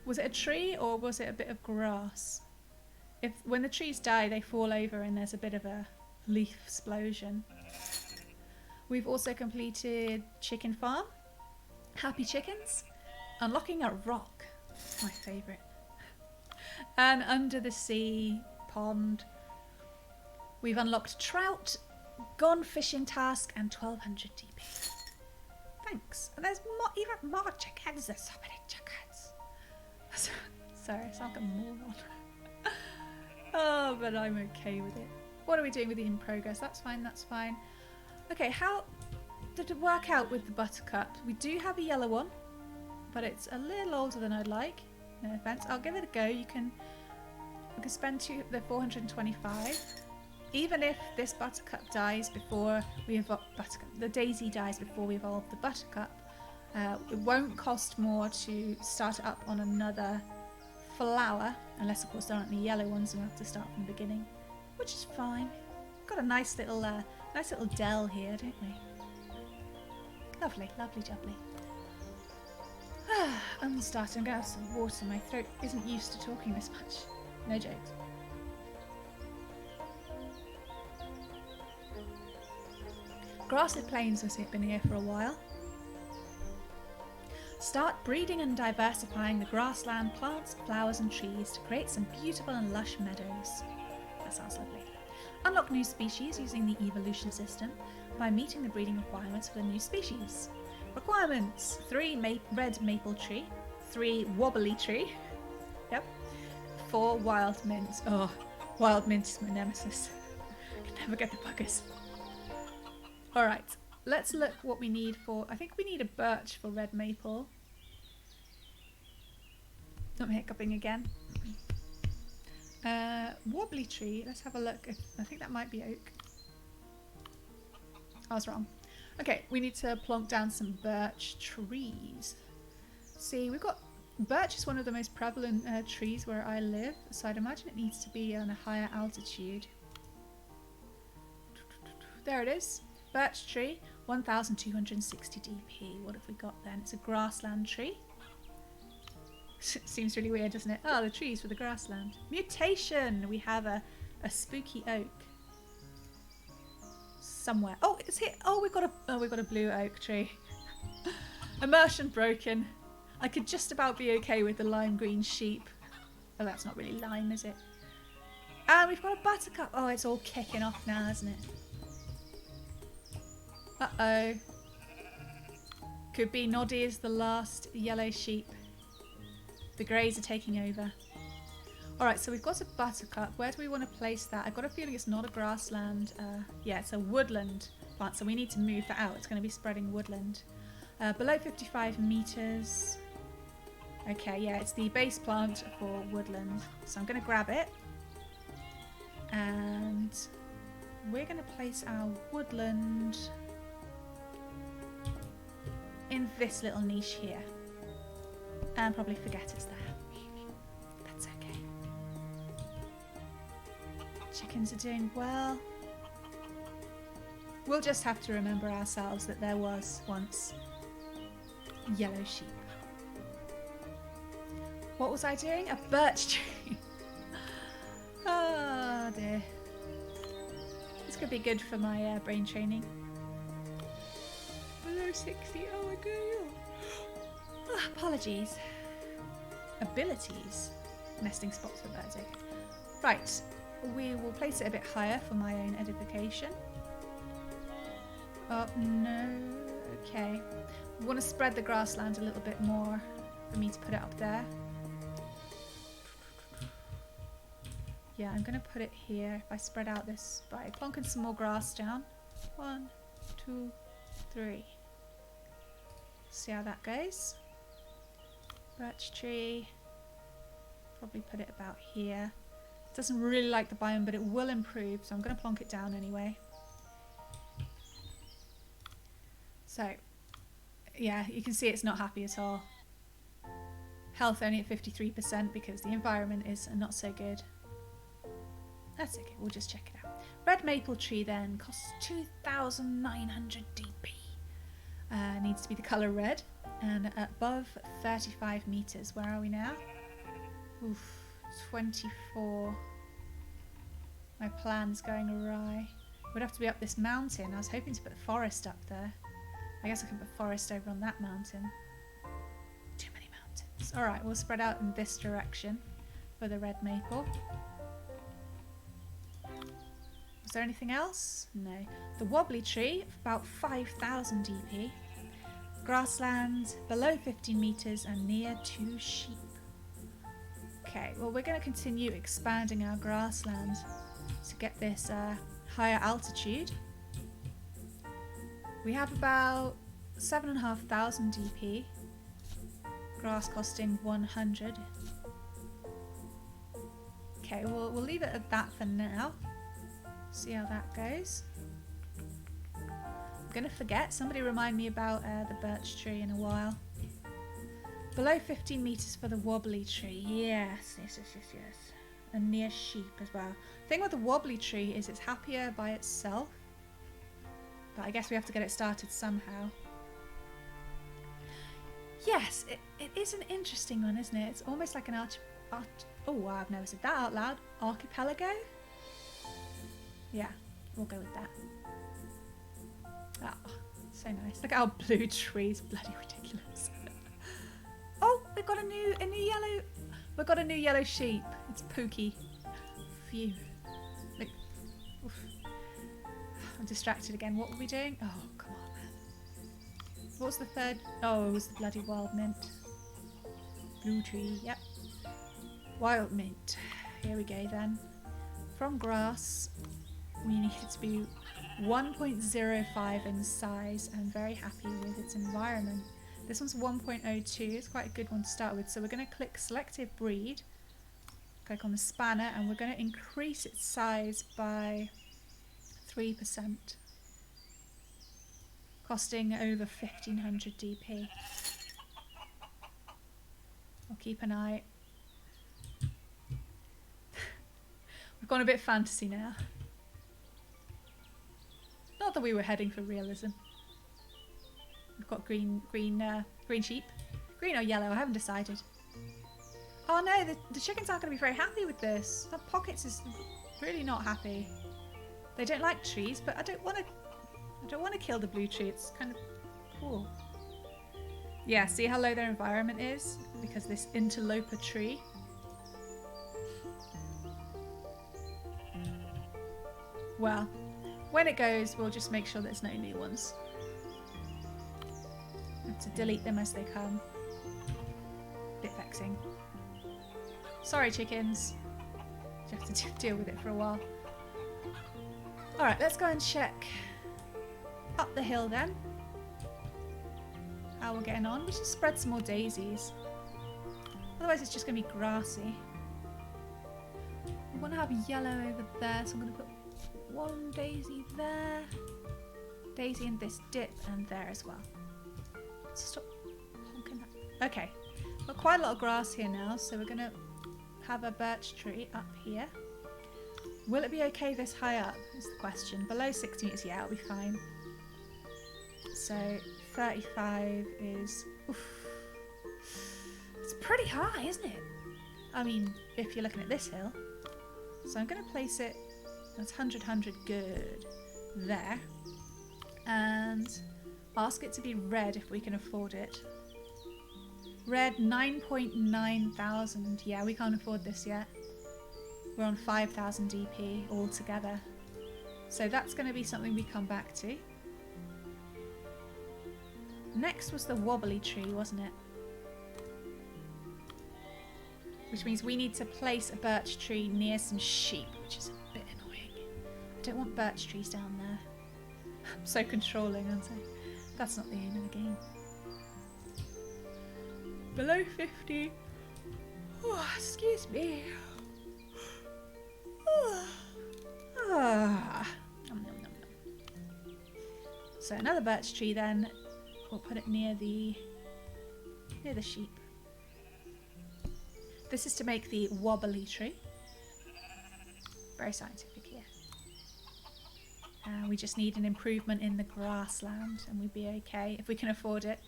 Was it a tree or was it a bit of grass? When the trees die, they fall over and there's a bit of a leaf explosion. We've also completed chicken farm. Happy chickens. Unlocking a rock. That's my favourite. And under the sea pond. We've unlocked trout, gone fishing task, and 1200 DP. Thanks. And there's even more chickens. There's so many chickens. Sorry, I sound like a moron. Oh, but I'm okay with it. What are we doing with the in progress? That's fine, that's fine. Okay, how did it work out with the buttercup? We do have a yellow one, but it's a little older than I'd like. No offense. I'll give it a go. We can spend the 425. Even if this buttercup dies before we evolve, the daisy dies before we evolve the buttercup, it won't cost more to start it up on another flower, unless of course there aren't any yellow ones and we have to start from the beginning, which is fine. Got a nice little dell here, don't we? Lovely, lovely, lovely. I'm starting to have some water. My throat isn't used to talking this much. No jokes. Grassy Plains has been here for a while. Start breeding and diversifying the grassland, plants, flowers and trees to create some beautiful and lush meadows. That sounds lovely. Unlock new species using the evolution system by meeting the breeding requirements for the new species. Requirements: 3 red maple tree, 3 wobbly tree, yep, 4 wild mint. Oh, wild mint is my nemesis. I can never get the buggers. Alright, let's look what we need for... I think we need a birch for red maple. I'm hiccuping again. Wobbly tree, let's have a look. I think that might be oak. I was wrong. Okay, we need to plonk down some birch trees. See, we've got... Birch is one of the most prevalent trees where I live, so I'd imagine it needs to be on a higher altitude. There it is. Birch tree, 1260 DP. What have we got then? It's a grassland tree. Seems really weird, doesn't it? Oh, the trees for the grassland. Mutation! We have a spooky oak. Somewhere. Oh, it's here. Oh, we've got a blue oak tree. Immersion broken. I could just about be okay with the lime green sheep. Oh, that's not really lime, is it? And we've got a buttercup. Oh, it's all kicking off now, isn't it? Uh-oh. Could be Noddy is the last yellow sheep. The greys are taking over. Alright, so we've got a buttercup. Where do we want to place that? I've got a feeling it's not a grassland. Yeah, it's a woodland plant, so we need to move that out. It's going to be spreading woodland. Below 55 metres. Okay, yeah, it's the base plant for woodland. So I'm going to grab it. And we're going to place our woodland in this little niche here. And probably forget it's there. That's okay. Chickens are doing well. We'll just have to remember ourselves that there was once yellow sheep. What was I doing? A birch tree. Oh dear. This could be good for my brain training. Below 60. Oh my god. Oh, apologies. Abilities. Nesting spots for birds. Okay. Right. We will place it a bit higher for my own edification. Oh no. Okay. We want to spread the grassland a little bit more for me to put it up there. Yeah, I'm going to put it here. If I spread out this by plonking some more grass down. 1, 2, 3. See how that goes. Birch tree. Probably put it about here. It doesn't really like the biome, but it will improve, so I'm going to plonk it down anyway. So, yeah, you can see it's not happy at all. Health only at 53% because the environment is not so good. That's okay, we'll just check it out. Red maple tree then costs 2,900 DP. Needs to be the colour red and above 35 metres. Where are we now? Oof, 24. My plan's going awry. Would have to be up this mountain. I was hoping to put forest up there. I guess I can put forest over on that mountain. Too many mountains. Alright, we'll spread out in this direction for the red maple. Was there anything else? No. The wobbly tree, about 5,000 DP. Grassland, below 15 metres and near 2 sheep. Okay, well we're going to continue expanding our grassland to get this higher altitude. We have about 7,500 DP. Grass costing 100. Okay, we'll leave it at that for now. See how that goes. I'm gonna forget. Somebody remind me about the birch tree in a while. Below 15 metres for the wobbly tree. Yes. And near sheep as well. The thing with the wobbly tree is it's happier by itself. But I guess we have to get it started somehow. Yes, it is an interesting one, isn't it? It's almost like an oh wow, I've never said that out loud. Archipelago? Yeah, we'll go with that. Oh, so nice. Look at our blue trees, bloody ridiculous. Oh, we've got a new yellow. We've got a new yellow sheep. It's Pookie. Phew. Look. Oof. I'm distracted again. What were we doing? Oh, come on, man. What was the third? Oh, it was the bloody wild mint. Blue tree. Yep. Wild mint. Here we go then. From grass, we need it to be 1.05 in size. I'm very happy with its environment. This one's 1.02. It's quite a good one to start with. So we're going to click selective breed, click on the spanner, and we're going to increase its size by 3%, costing over 1,500 DP. I'll keep an eye. We've gone a bit fantasy now. Not that we were heading for realism. We've got green sheep. Green or yellow, I haven't decided. Oh no, the chickens aren't going to be very happy with this. The Pockets is really not happy. They don't like trees, but I don't want to kill the blue tree. It's kind of cool. Yeah, see how low their environment is? Because this interloper tree. Well, when it goes, we'll just make sure there's no new ones. Have to delete them as they come. Bit vexing. Sorry, chickens. You have to deal with it for a while. Alright, let's go and check up the hill then. How we're getting on. We should spread some more daisies. Otherwise it's just going to be grassy. We want to have yellow over there, so I'm going to put one daisy there. Daisy in this dip and there as well. Stop honking that. Okay, got quite a lot of grass here now, so we're going to have a birch tree up here. Will it be okay this high up is the question. Below 60 meters, yeah, it'll be fine. So 35 is, oof, it's pretty high, isn't it? I mean, if you're looking at this hill. So I'm going to place it, that's 100, 100, good, there. And ask it to be red if we can afford it. Red, 9.9 thousand. Yeah, we can't afford this yet. We're on 5,000 DP altogether. So that's going to be something we come back to. Next was the wobbly tree, wasn't it? Which means we need to place a birch tree near some sheep, which is a bit annoying. I don't want birch trees down there. I'm so controlling, aren't I? That's not the aim of the game. below 50. Oh, excuse me. Nom, nom, nom, nom. So another birch tree then. We'll put it near the sheep. This is to make the wobbly tree. Very scientific here. We just need an improvement in the grassland and we'd be okay if we can afford it.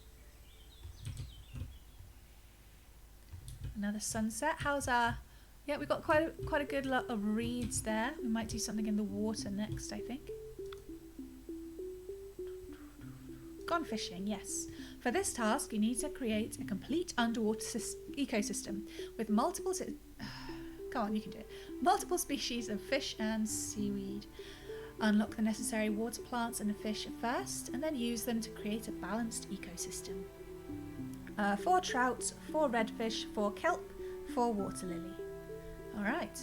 Another sunset. How's our... Yeah, we've got quite a good lot of reeds there. We might do something in the water next, I think. Gone fishing, yes. For this task, you need to create a complete underwater ecosystem with multiple... Go on, you can do it. Multiple species of fish and seaweed. Unlock the necessary water plants and the fish first, and then use them to create a balanced ecosystem. 4 trout, 4 redfish, 4 kelp, 4 water lily. Alright.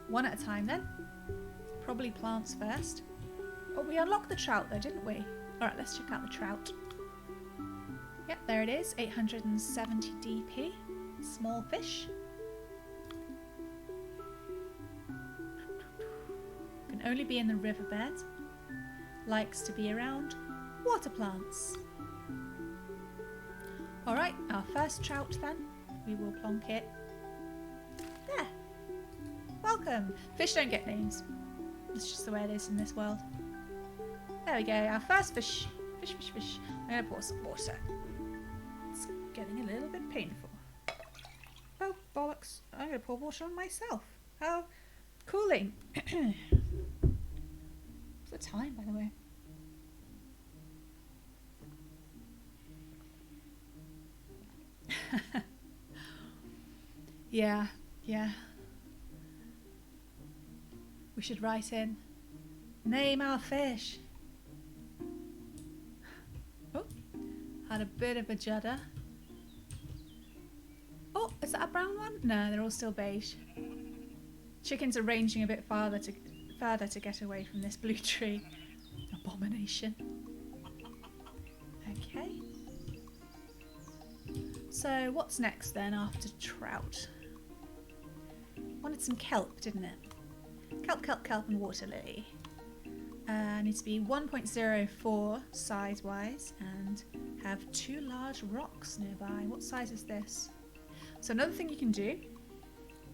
One at a time then. Probably plants first. Oh, we unlocked the trout though, didn't we? Alright, let's check out the trout. Yep, there it is. 870 DP. Small fish. Can only be in the riverbed. Likes to be around water plants. Alright, our first trout then. We will plonk it. There. Welcome. Fish don't get names. It's just the way it is in this world. There we go, our first fish. Fish, fish, fish. I'm going to pour some water. It's getting a little bit painful. Oh, bollocks. I'm going to pour water on myself. How cooling. What's the time, by the way? Yeah. We should write in. Name our fish. Oh, had a bit of a judder. Oh, is that a brown one? No, they're all still beige. Chickens are ranging a bit further to get away from this blue tree. Abomination. Okay. So what's next then after trout? Wanted some kelp, didn't it? Kelp and water lily. Needs to be 1.04 size-wise and have 2 large rocks nearby. What size is this? So another thing you can do,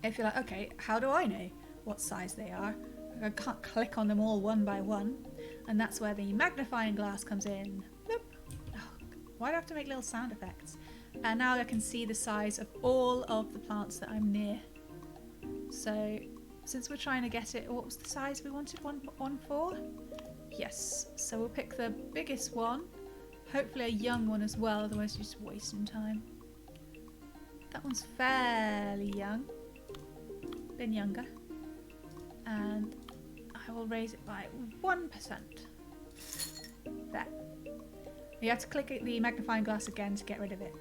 if you're like, okay, how do I know what size they are? I can't click on them all one by one, and that's where the magnifying glass comes in. Nope. Oh, why do I have to make little sound effects? And now I can see the size of all of the plants that I'm near. So since we're trying to get it, what was the size we wanted? 1.14? Yes. So we'll pick the biggest one. Hopefully a young one as well, otherwise you're just wasting time. That one's fairly young. Been younger. And I will raise it by 1%. There. You have to click the magnifying glass again to get rid of it.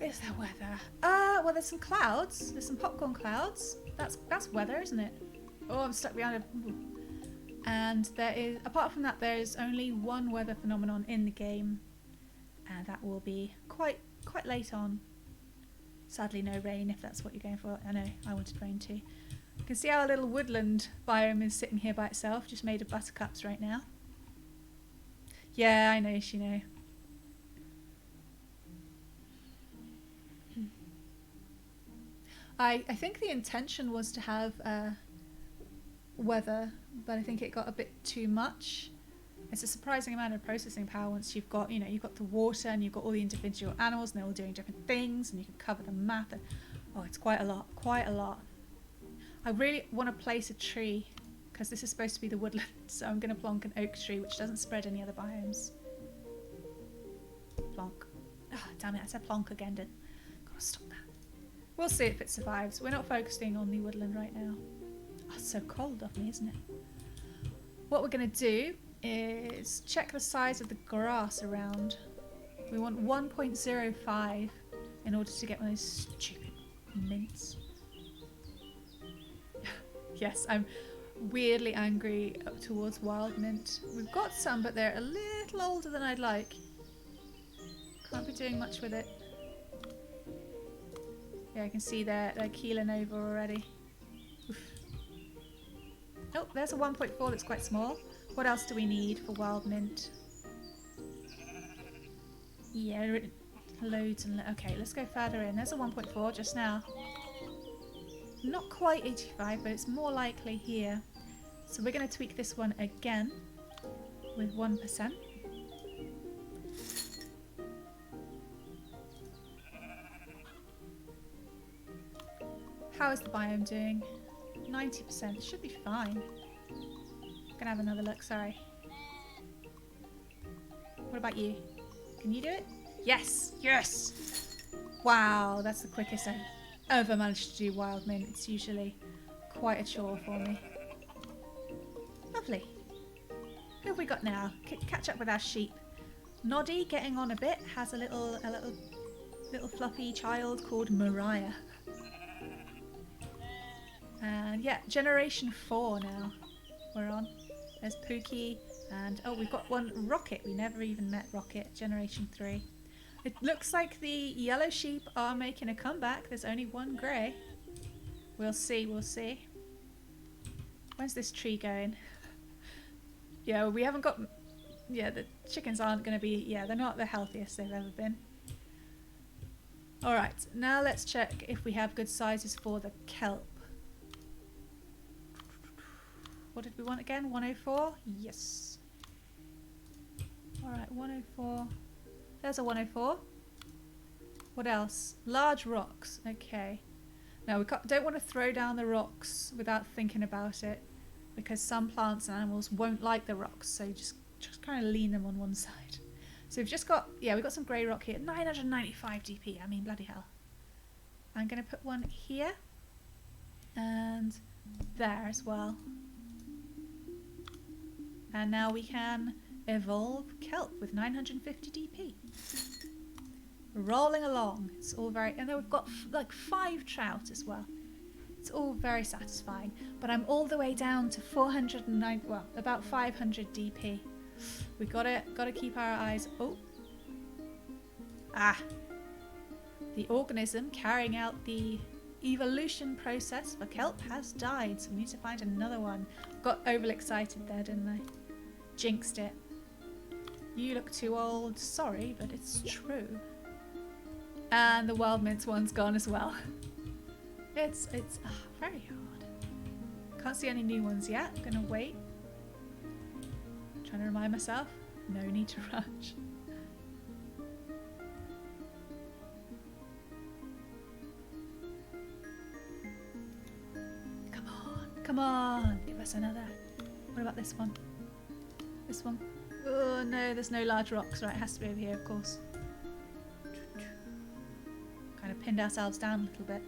Is there weather? Well, there's some clouds. There's some popcorn clouds. That's weather, isn't it? Oh, I'm stuck behind a... Ooh. And there is, apart from that, there is only one weather phenomenon in the game, and that will be quite late on. Sadly, no rain if that's what you're going for. I know, I wanted rain too. You can see our little woodland biome is sitting here by itself, just made of buttercups right now. Yeah, I know, you know. I think the intention was to have weather, but I think it got a bit too much. It's a surprising amount of processing power once you've got, you've got the water and you've got all the individual animals and they're all doing different things and you can cover the map. And, oh, it's quite a lot. I really want to place a tree because this is supposed to be the woodland, so I'm going to plonk an oak tree which doesn't spread any other biomes. Plonk. Oh, damn it, I said plonk again, didn't I? Gotta stop that. We'll see if it survives. We're not focusing on the woodland right now. Oh, it's so cold of me, isn't it? What we're going to do is check the size of the grass around. We want 1.05 in order to get one of those stupid mints. Yes, I'm weirdly angry up towards wild mint. We've got some, but they're a little older than I'd like. Can't be doing much with it. Yeah, I can see they're keeling over already. Oof. Oh, there's a 1.4 that's quite small. What else do we need for wild mint? Yeah, loads and okay, let's go further in. There's a 1.4 just now. Not quite 85, but it's more likely here. So we're going to tweak this one again with 1%. How is the biome doing? 90%. Should be fine. Gonna have another look, sorry. What about you? Can you do it? Yes! Yes! Wow, that's the quickest I've ever managed to do wild mint. It's usually quite a chore for me. Lovely. Who have we got now? Catch up with our sheep. Noddy, getting on a bit, has a little fluffy child called Mariah. And yeah, generation 4 now we're on. There's Pookie and oh, we've got one Rocket. We never even met Rocket, generation 3. It looks like the yellow sheep are making a comeback. There's only one grey. We'll see, we'll see. Where's this tree going? Yeah, we haven't got... Yeah, the chickens aren't going to be... Yeah, they're not the healthiest they've ever been. Alright, now let's check if we have good sizes for the kelp. What did we want again? 104? Yes. Alright, 104. There's a 104. What else? Large rocks. Okay. Now, we don't want to throw down the rocks without thinking about it, because some plants and animals won't like the rocks, so just kind of lean them on one side. So we've just got, yeah, we've got some grey rock here. 995 DP. I mean, bloody hell. I'm going to put one here and there as well. And now we can evolve kelp with 950 DP. Rolling along. It's all very... And then we've got like 5 trout as well. It's all very satisfying. But I'm all the way down to 409... Well, about 500 DP. We gotta keep our eyes... Oh. Ah. The organism carrying out the evolution process for kelp has died. So we need to find another one. Got overexcited there, didn't I? Jinxed it. You look too old. Sorry, but it's true. And the wild mint one's gone as well. It's very hard. Can't see any new ones yet. I'm gonna wait. Trying to remind myself. No need to rush. Come on. Come on. Give us another. What about this one? This one. Oh no, there's no large rocks. Right, it has to be over here, of course. Kind of pinned ourselves down a little bit.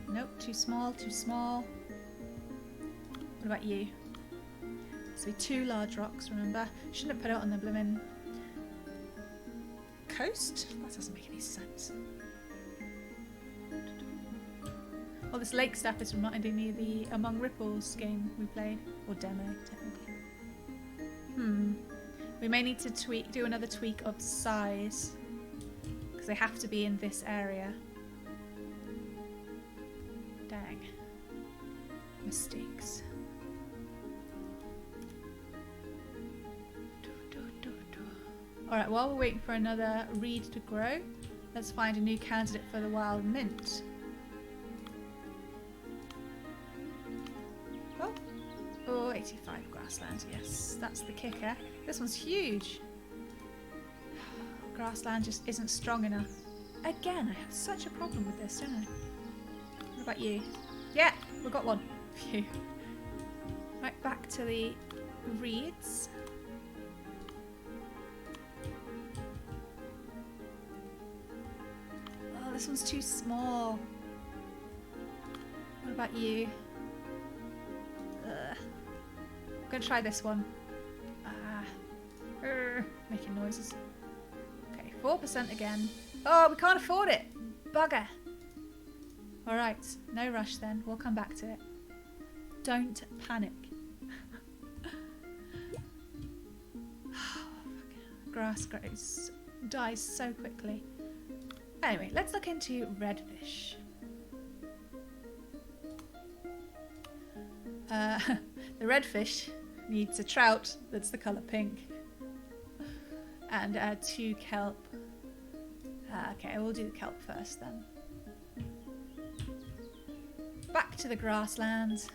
Nope, too small, too small. What about you? So 2 large rocks, remember? Shouldn't have put it on the blooming coast. That doesn't make any sense. Oh, this lake stuff is reminding me of the Among Ripples game we played. Or demo, technically. We may need to do another tweak of size. Because they have to be in this area. Dang. Mistakes. Alright, while we're waiting for another reed to grow, let's find a new candidate for the wild mint. Oh, 85 grassland, yes, that's the kicker. This one's huge. Grassland just isn't strong enough. Again, I have such a problem with this, don't I? What about you? Yeah, we've got one. Phew. Right, back to the reeds. Oh, this one's too small. What about you? I'm gonna try this one. Making noises. Okay, 4% again. Oh, we can't afford it. Bugger. Alright, no rush then. We'll come back to it. Don't panic. Grass dies so quickly. Anyway, let's look into redfish. The redfish needs a trout that's the colour pink. And 2 kelp. Okay, we'll do the kelp first then. Back to the grasslands.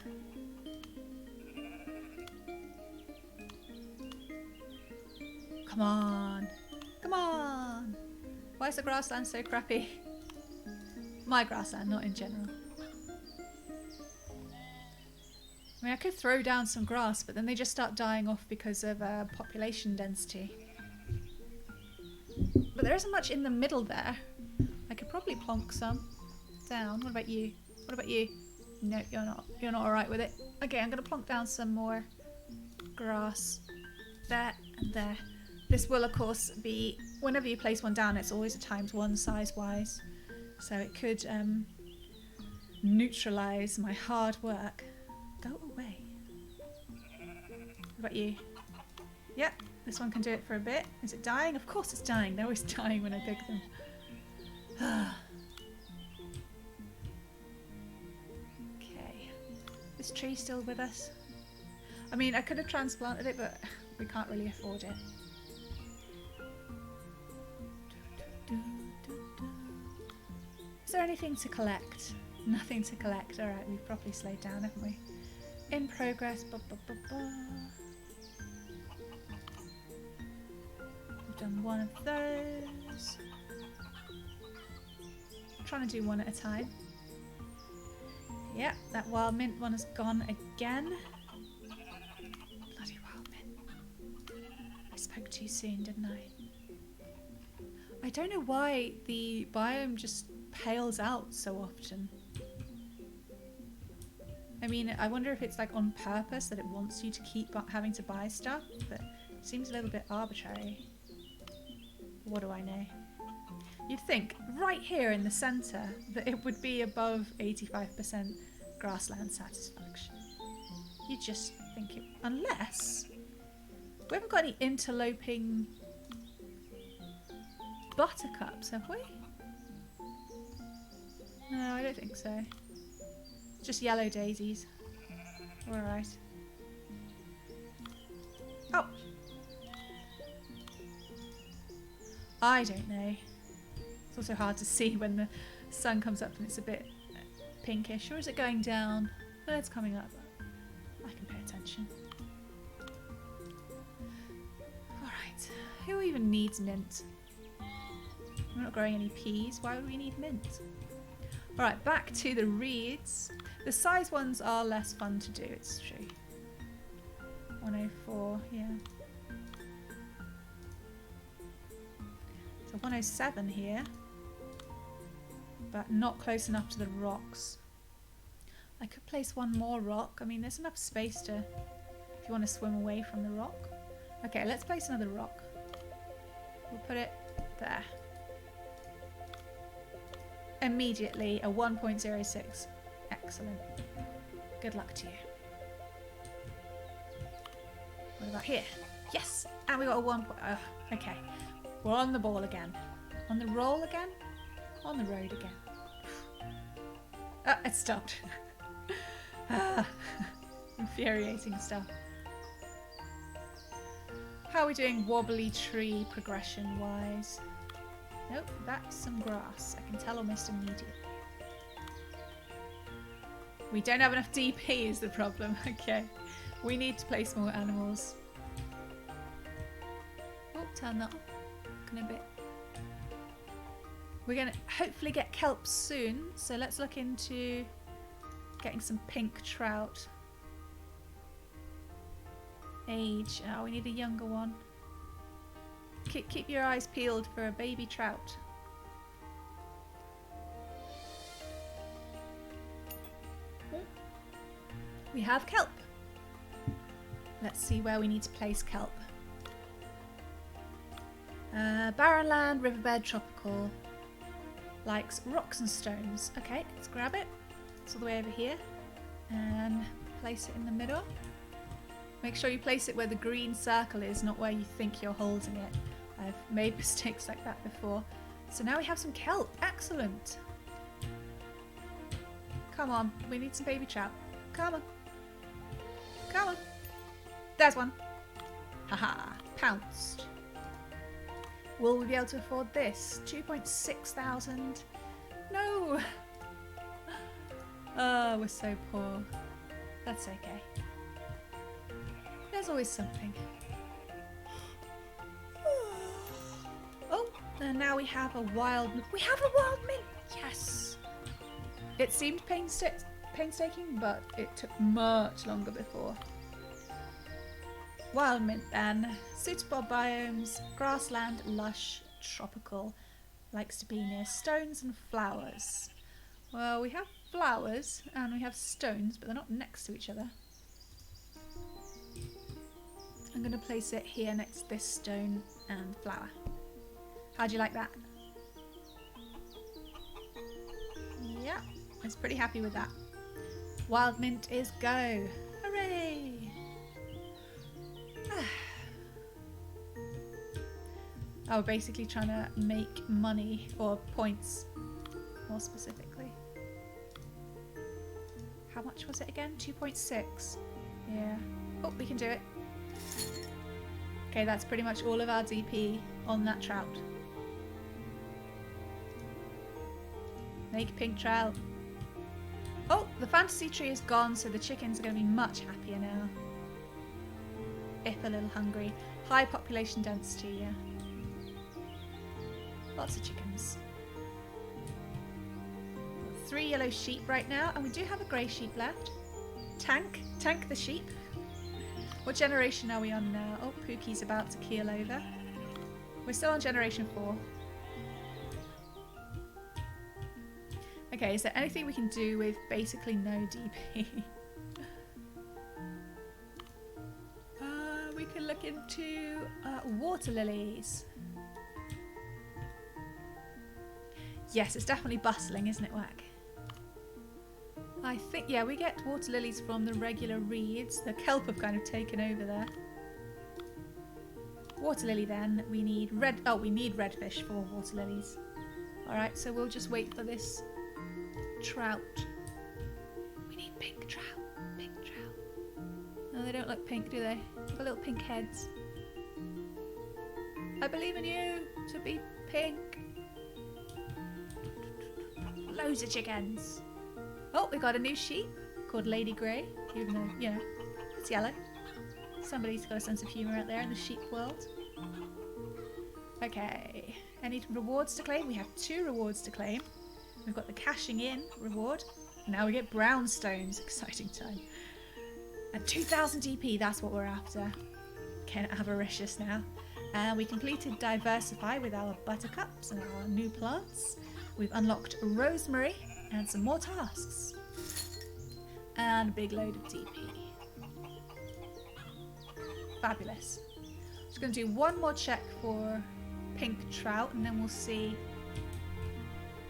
Come on. Come on. Why is the grassland so crappy? My grassland, not in general. I mean, I could throw down some grass, but then they just start dying off because of population density. But there isn't much in the middle there. I could probably plonk some down. What about you? What about you? No, you're not. You're not alright with it. Okay, I'm going to plonk down some more grass. There and there. This will, of course, be... Whenever you place one down, it's always a ×1 size-wise. So it could neutralise my hard work. Go away. What about you? Yep, this one can do it for a bit. Is it dying? Of course it's dying. They're always dying when I pick them. Okay. This tree still with us? I mean, I could have transplanted it, but we can't really afford it. Is there anything to collect? Nothing to collect. Alright, we've properly slowed down, haven't we? In progress. We've done one of those. I'm trying to do one at a time. Yep, that wild mint one has gone again. Bloody wild mint. I spoke too soon, didn't I? I don't know why the biome just pales out so often. I mean, I wonder if it's like on purpose that it wants you to keep having to buy stuff, but it seems a little bit arbitrary. What do I know? You'd think right here in the centre that it would be above 85% grassland satisfaction. You just think it, unless we haven't got any interloping buttercups, have we? No, I don't think so. Just yellow daisies. Alright. Oh! I don't know. It's also hard to see when the sun comes up and it's a bit pinkish. Or is it going down? No, it's coming up. I can pay attention. Alright. Who even needs mint? We're not growing any peas. Why would we need mint? Alright, back to the reeds. The size ones are less fun to do, it's true. 104, yeah. So 107 here. But not close enough to the rocks. I could place one more rock. I mean, there's enough space to... If you want to swim away from the rock. Okay, let's place another rock. We'll put it there. Immediately a 1.06. Excellent. Good luck to you. What about here? Yes! And we got a 1. Okay. We're on the ball again. On the roll again? On the road again. It stopped. Infuriating stuff. How are we doing wobbly tree progression wise? Nope, that's some grass. I can tell almost immediately. We don't have enough DP is the problem. Okay. We need to place more animals. Oh, turn that off. Can a bit. We're going to hopefully get kelp soon. So let's look into getting some pink trout. Age. Oh, we need a younger one. Keep your eyes peeled for a baby trout. We have kelp. Let's see where we need to place kelp. Barren land, riverbed, tropical. Likes rocks and stones. Okay, let's grab it. It's all the way over here. And place it in the middle. Make sure you place it where the green circle is, not where you think you're holding it. I've made mistakes like that before. So now we have some kelp. Excellent. Come on, we need some baby trout. Come on. Come on. There's one. Haha, pounced. Will we be able to afford this? 2.6 thousand. No. Oh, we're so poor. That's okay. There's always something. Oh, and now we have a wild... We have a wild mint! Yes! It seemed painstaking, but it took much longer before. Wild mint then. Suitable biomes, grassland, lush, tropical. Likes to be near stones and flowers. Well, we have flowers and we have stones, but they're not next to each other. I'm going to place it here next to this stone and flower. How do you like that? Yeah, I was pretty happy with that. Wild mint is go. Hooray! Oh, we're basically trying to make money, or points, more specifically. How much was it again? 2.6. Yeah. Oh, we can do it. Okay, that's pretty much all of our DP on that trout. Make pink trout. Oh, the fantasy tree is gone, so the chickens are going to be much happier now. If a little hungry. High population density, yeah. Lots of chickens. 3 yellow sheep right now, and we do have a grey sheep left. Tank the sheep. What generation are we on now? Oh, Pookie's about to keel over. We're still on generation 4. Okay, is there anything we can do with basically no DP? We can look into water lilies. Yes, it's definitely bustling, isn't it, Whack? I think, yeah, we get water lilies from the regular reeds. The kelp have kind of taken over there. Water lily then. We need we need redfish for water lilies. Alright, so we'll just wait for this trout. We need pink trout. Pink trout. No, they don't look pink, do they? They've got little pink heads. I believe in you to be pink. Loads of chickens. Oh, we got a new sheep called Lady Grey, even though, you know, it's yellow. Somebody's got a sense of humour out there in the sheep world. Okay, any rewards to claim? We have 2 rewards to claim. We've got the cashing in reward. Now we get brownstones. Exciting time. And 2,000 DP, that's what we're after. Getting avaricious now. And we completed Diversify with our buttercups and our new plants. We've unlocked rosemary and some more tasks. And a big load of DP. Fabulous. Just going to do one more check for pink trout and then we'll see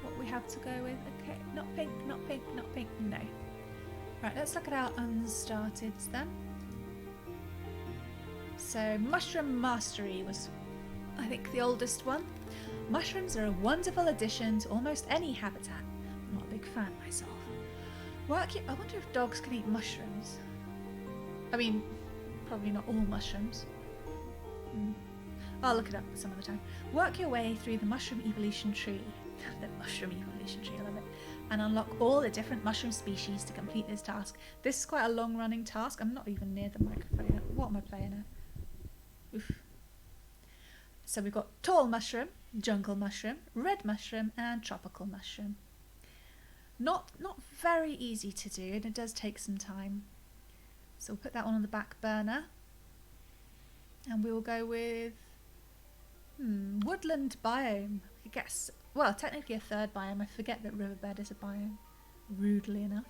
what we have to go with. Okay, not pink, not pink, not pink, no. Right, let's look at our unstarteds then. So Mushroom Mastery was, I think, the oldest one. Mushrooms are a wonderful addition to almost any habitat. I'm not a big fan myself. I wonder if dogs can eat mushrooms. I mean, probably not all mushrooms. I'll look it up some other time. Work your way through the mushroom evolution tree. The mushroom evolution tree, I love it. And unlock all the different mushroom species to complete this task. This is quite a long-running task. I'm not even near the microphone. What am I playing at? Oof. So we've got tall mushroom, jungle mushroom, red mushroom, and tropical mushroom. Not very easy to do, and it does take some time. So we'll put that one on the back burner. And we will go with woodland biome. I guess, well, technically a third biome. I forget that riverbed is a biome, rudely enough.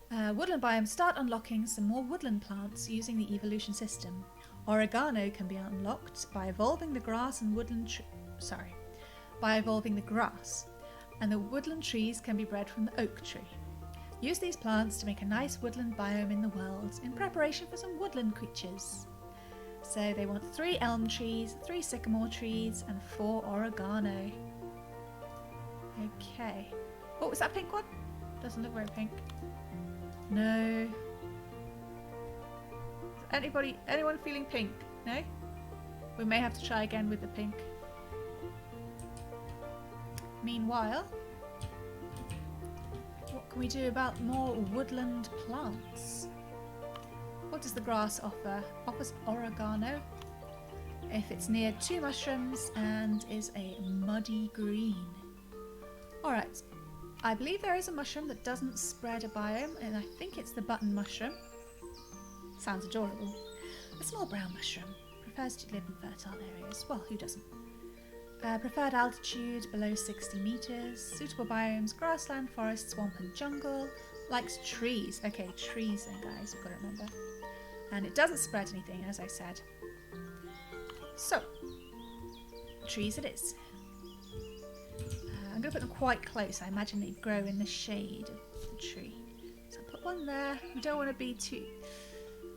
Woodland biome, start unlocking some more woodland plants using the evolution system. Oregano can be unlocked by evolving the grass and woodland by evolving the grass, and the woodland trees can be bred from the oak tree. Use these plants to make a nice woodland biome in the world in preparation for some woodland creatures. So they want 3 elm trees, 3 sycamore trees, and 4 oregano. Okay. Oh, is that a pink one? Doesn't look very pink. No. Anyone feeling pink? No? We may have to try again with the pink. Meanwhile, what can we do about more woodland plants? What does the grass offer? Offers oregano if it's near 2 mushrooms and is a muddy green. Alright, I believe there is a mushroom that doesn't spread a biome, and I think it's the button mushroom. Sounds adorable. A small brown mushroom. Prefers to live in fertile areas. Well, who doesn't? Preferred altitude below 60 meters. Suitable biomes, grassland, forest, swamp and jungle. Likes trees. Okay, trees then guys, we've got to remember. And it doesn't spread anything, as I said. So, trees it is. I'm going to put them quite close. I imagine they'd grow in the shade of the tree. So I'll put one there. We don't want to be too...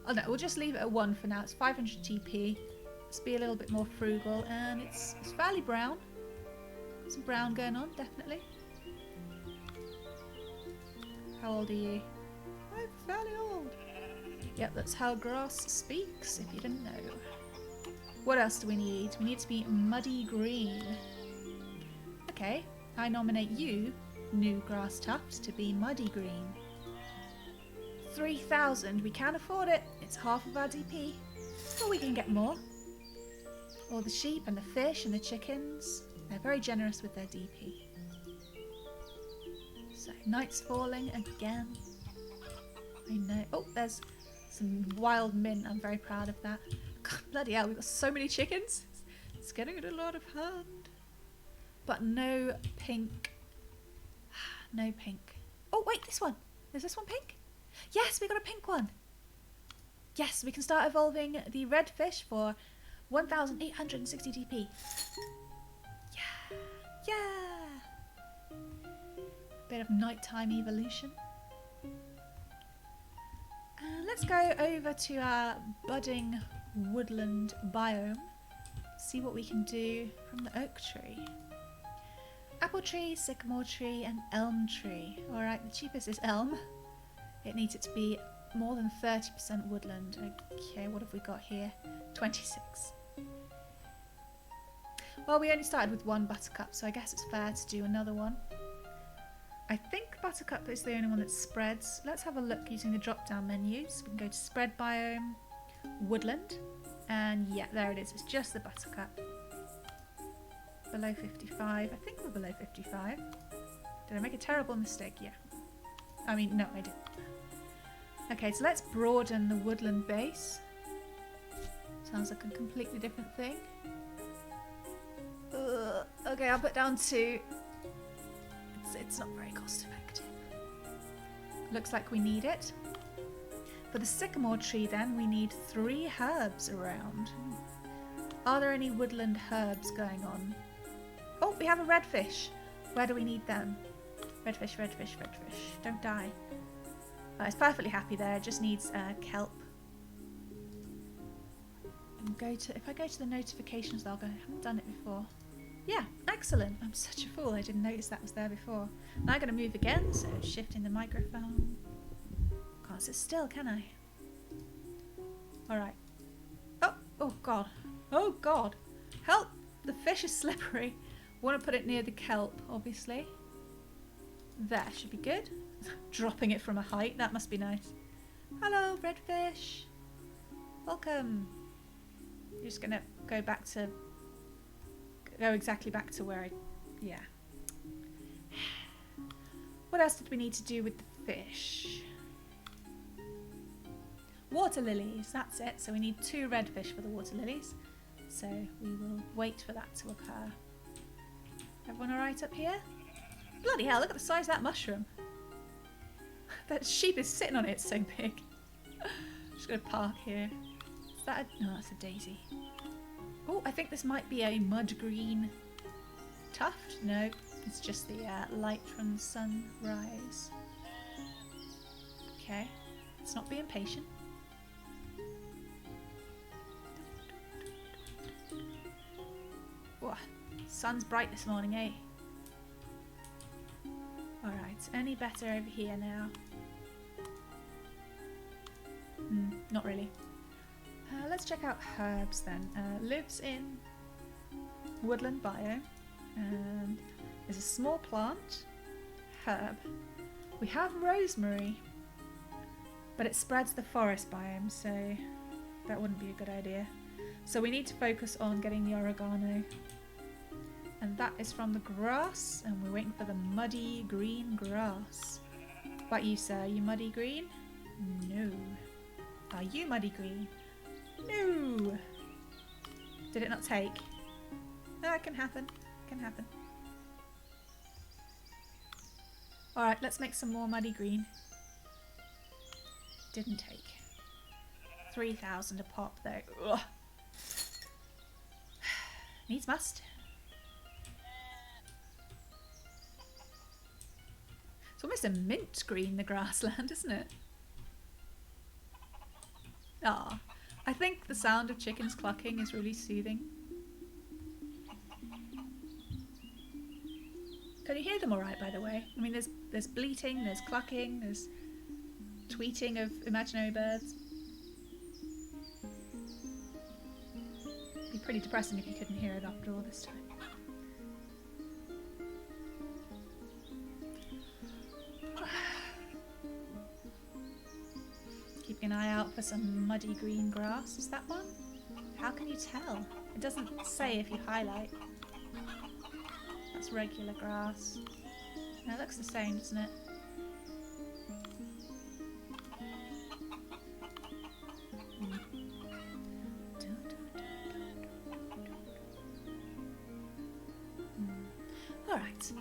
Oh no, we'll just leave it at 1 for now. It's 500 TP. Let's be a little bit more frugal. And it's fairly brown. Got some brown going on, definitely. How old are you? I'm fairly old. Yep, that's how grass speaks, if you didn't know. What else do we need? We need to be muddy green. Okay, I nominate you, new grass tuft, to be muddy green. 3,000, we can afford it. It's half of our DP. But we can get more. All the sheep and the fish and the chickens, they're very generous with their DP. So, night's falling again. I know. Oh, there's some wild mint. I'm very proud of that. God, bloody hell, we've got so many chickens. It's getting a lot of hand. But no pink. No pink. Oh, wait, this one. Is this one pink? Yes, we got a pink one. Yes, we can start evolving the red fish for 1,860 DP. Yeah. Yeah. Bit of nighttime evolution. Let's go over to our budding woodland biome. See what we can do from the oak tree. Apple tree, sycamore tree and elm tree. Alright, the cheapest is elm. It needs it to be more than 30% woodland. Okay, what have we got here? 26. Well, we only started with 1 buttercup, so I guess it's fair to do another one. I think buttercup is the only one that spreads. Let's have a look using the drop-down menus. We can go to spread biome, woodland, and yeah, there it is. It's just the buttercup. Below 55. I think we're below 55. Did I make a terrible mistake? Yeah. I mean, no, I didn't. Okay, so let's broaden the woodland base. Sounds like a completely different thing. Okay, I'll put down 2. It's not very cost effective. Looks like we need it. For the sycamore tree then, we need 3 herbs around. Are there any woodland herbs going on? Oh, we have a redfish. Where do we need them? Redfish, redfish, redfish. Don't die. It's perfectly happy there. It just needs kelp. And if I go to the notifications, I'll go. I haven't done it before. Yeah, excellent. I'm such a fool. I didn't notice that was there before. Now I'm going to move again, so shifting the microphone. Can't sit still, can I? Alright. Oh god. Oh god. Help! The fish is slippery. Want to put it near the kelp, obviously. There, should be good. Dropping it from a height, that must be nice. Hello, redfish. Welcome. You're just going to go exactly back to where yeah. What else did we need to do with the fish? Water lilies, that's it. So we need 2 red fish for the water lilies. So we will wait for that to occur. Everyone alright up here? Bloody hell, look at the size of that mushroom. That sheep is sitting on it, it's so big. Just gonna park here. Is that a... No, that's a daisy. Oh, I think this might be a mud green tuft. No, it's just the light from the sunrise. Okay, let's not be impatient. Sun's bright this morning, eh? Alright, any better over here now? Not really. Let's check out herbs then. Lives in woodland biome. There's a small plant. Herb. We have rosemary, but it spreads the forest biome, so that wouldn't be a good idea. So we need to focus on getting the oregano. And that is from the grass, and we're waiting for the muddy green grass. What about you, sir? Are you muddy green? No. Are you muddy green? No! Did it not take? No, it can happen. It can happen. Alright, let's make some more muddy green. Didn't take. 3,000 a pop though. Ugh. Needs must. It's almost a mint green, the grassland, isn't it? Ah, I think the sound of chickens clucking is really soothing. Can you hear them all right, by the way? I mean, there's bleating, there's clucking, there's tweeting of imaginary birds. It'd be pretty depressing if you couldn't hear it after all this time. Keep an eye out for some muddy green grass. Is that one? How can you tell? It doesn't say if you highlight. That's regular grass. No, it looks the same, doesn't it? Alright.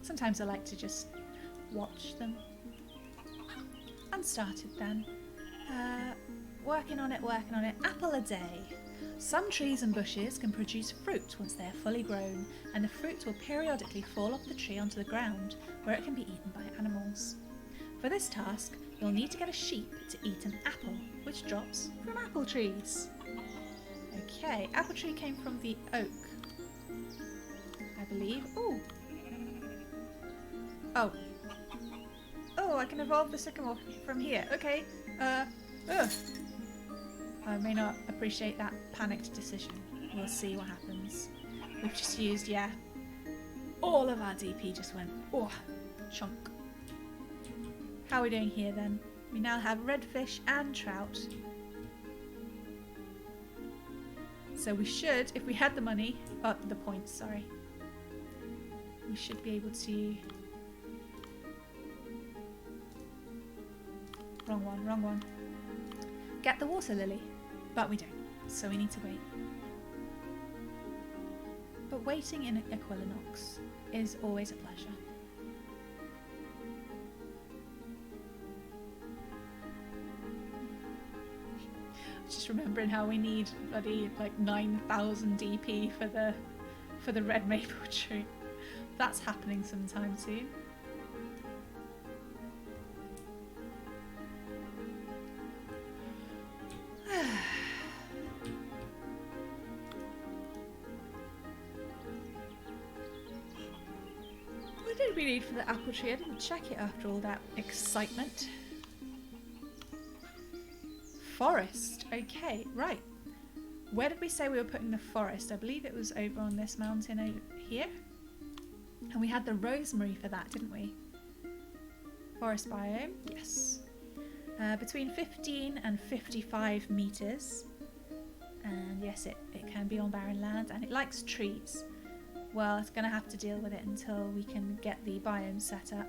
Sometimes I like to just watch them. Unstarted then. Working on it, working on it. Apple a day. Some trees and bushes can produce fruit once they are fully grown, and the fruit will periodically fall off the tree onto the ground, where it can be eaten by animals. For this task, you'll need to get a sheep to eat an apple, which drops from apple trees. Okay, apple tree came from the oak, I believe. Ooh. Oh. Oh, I can evolve the sycamore from here. Okay. I may not appreciate that panicked decision. We'll see what happens. We've just used, yeah. All of our DP just went, oh, chunk. How are we doing here then? We now have redfish and trout. So we should, if we had the money, the points, sorry. We should be able to... Wrong one. Get the water lily. But we don't, so we need to wait. But waiting in Equilinox is always a pleasure. Just remembering how we need bloody like 9,000 DP for the red maple tree. That's happening sometime soon. What did we need for the apple tree? I didn't check it after all that excitement. Forest. Okay, right. Where did we say we were putting the forest? I believe it was over on this mountain over here. And we had the rosemary for that, didn't we? Forest biome, yes. Between 15 and 55 meters. And yes, it can be on barren land, and it likes trees. Well, it's going to have to deal with it until we can get the biome set up.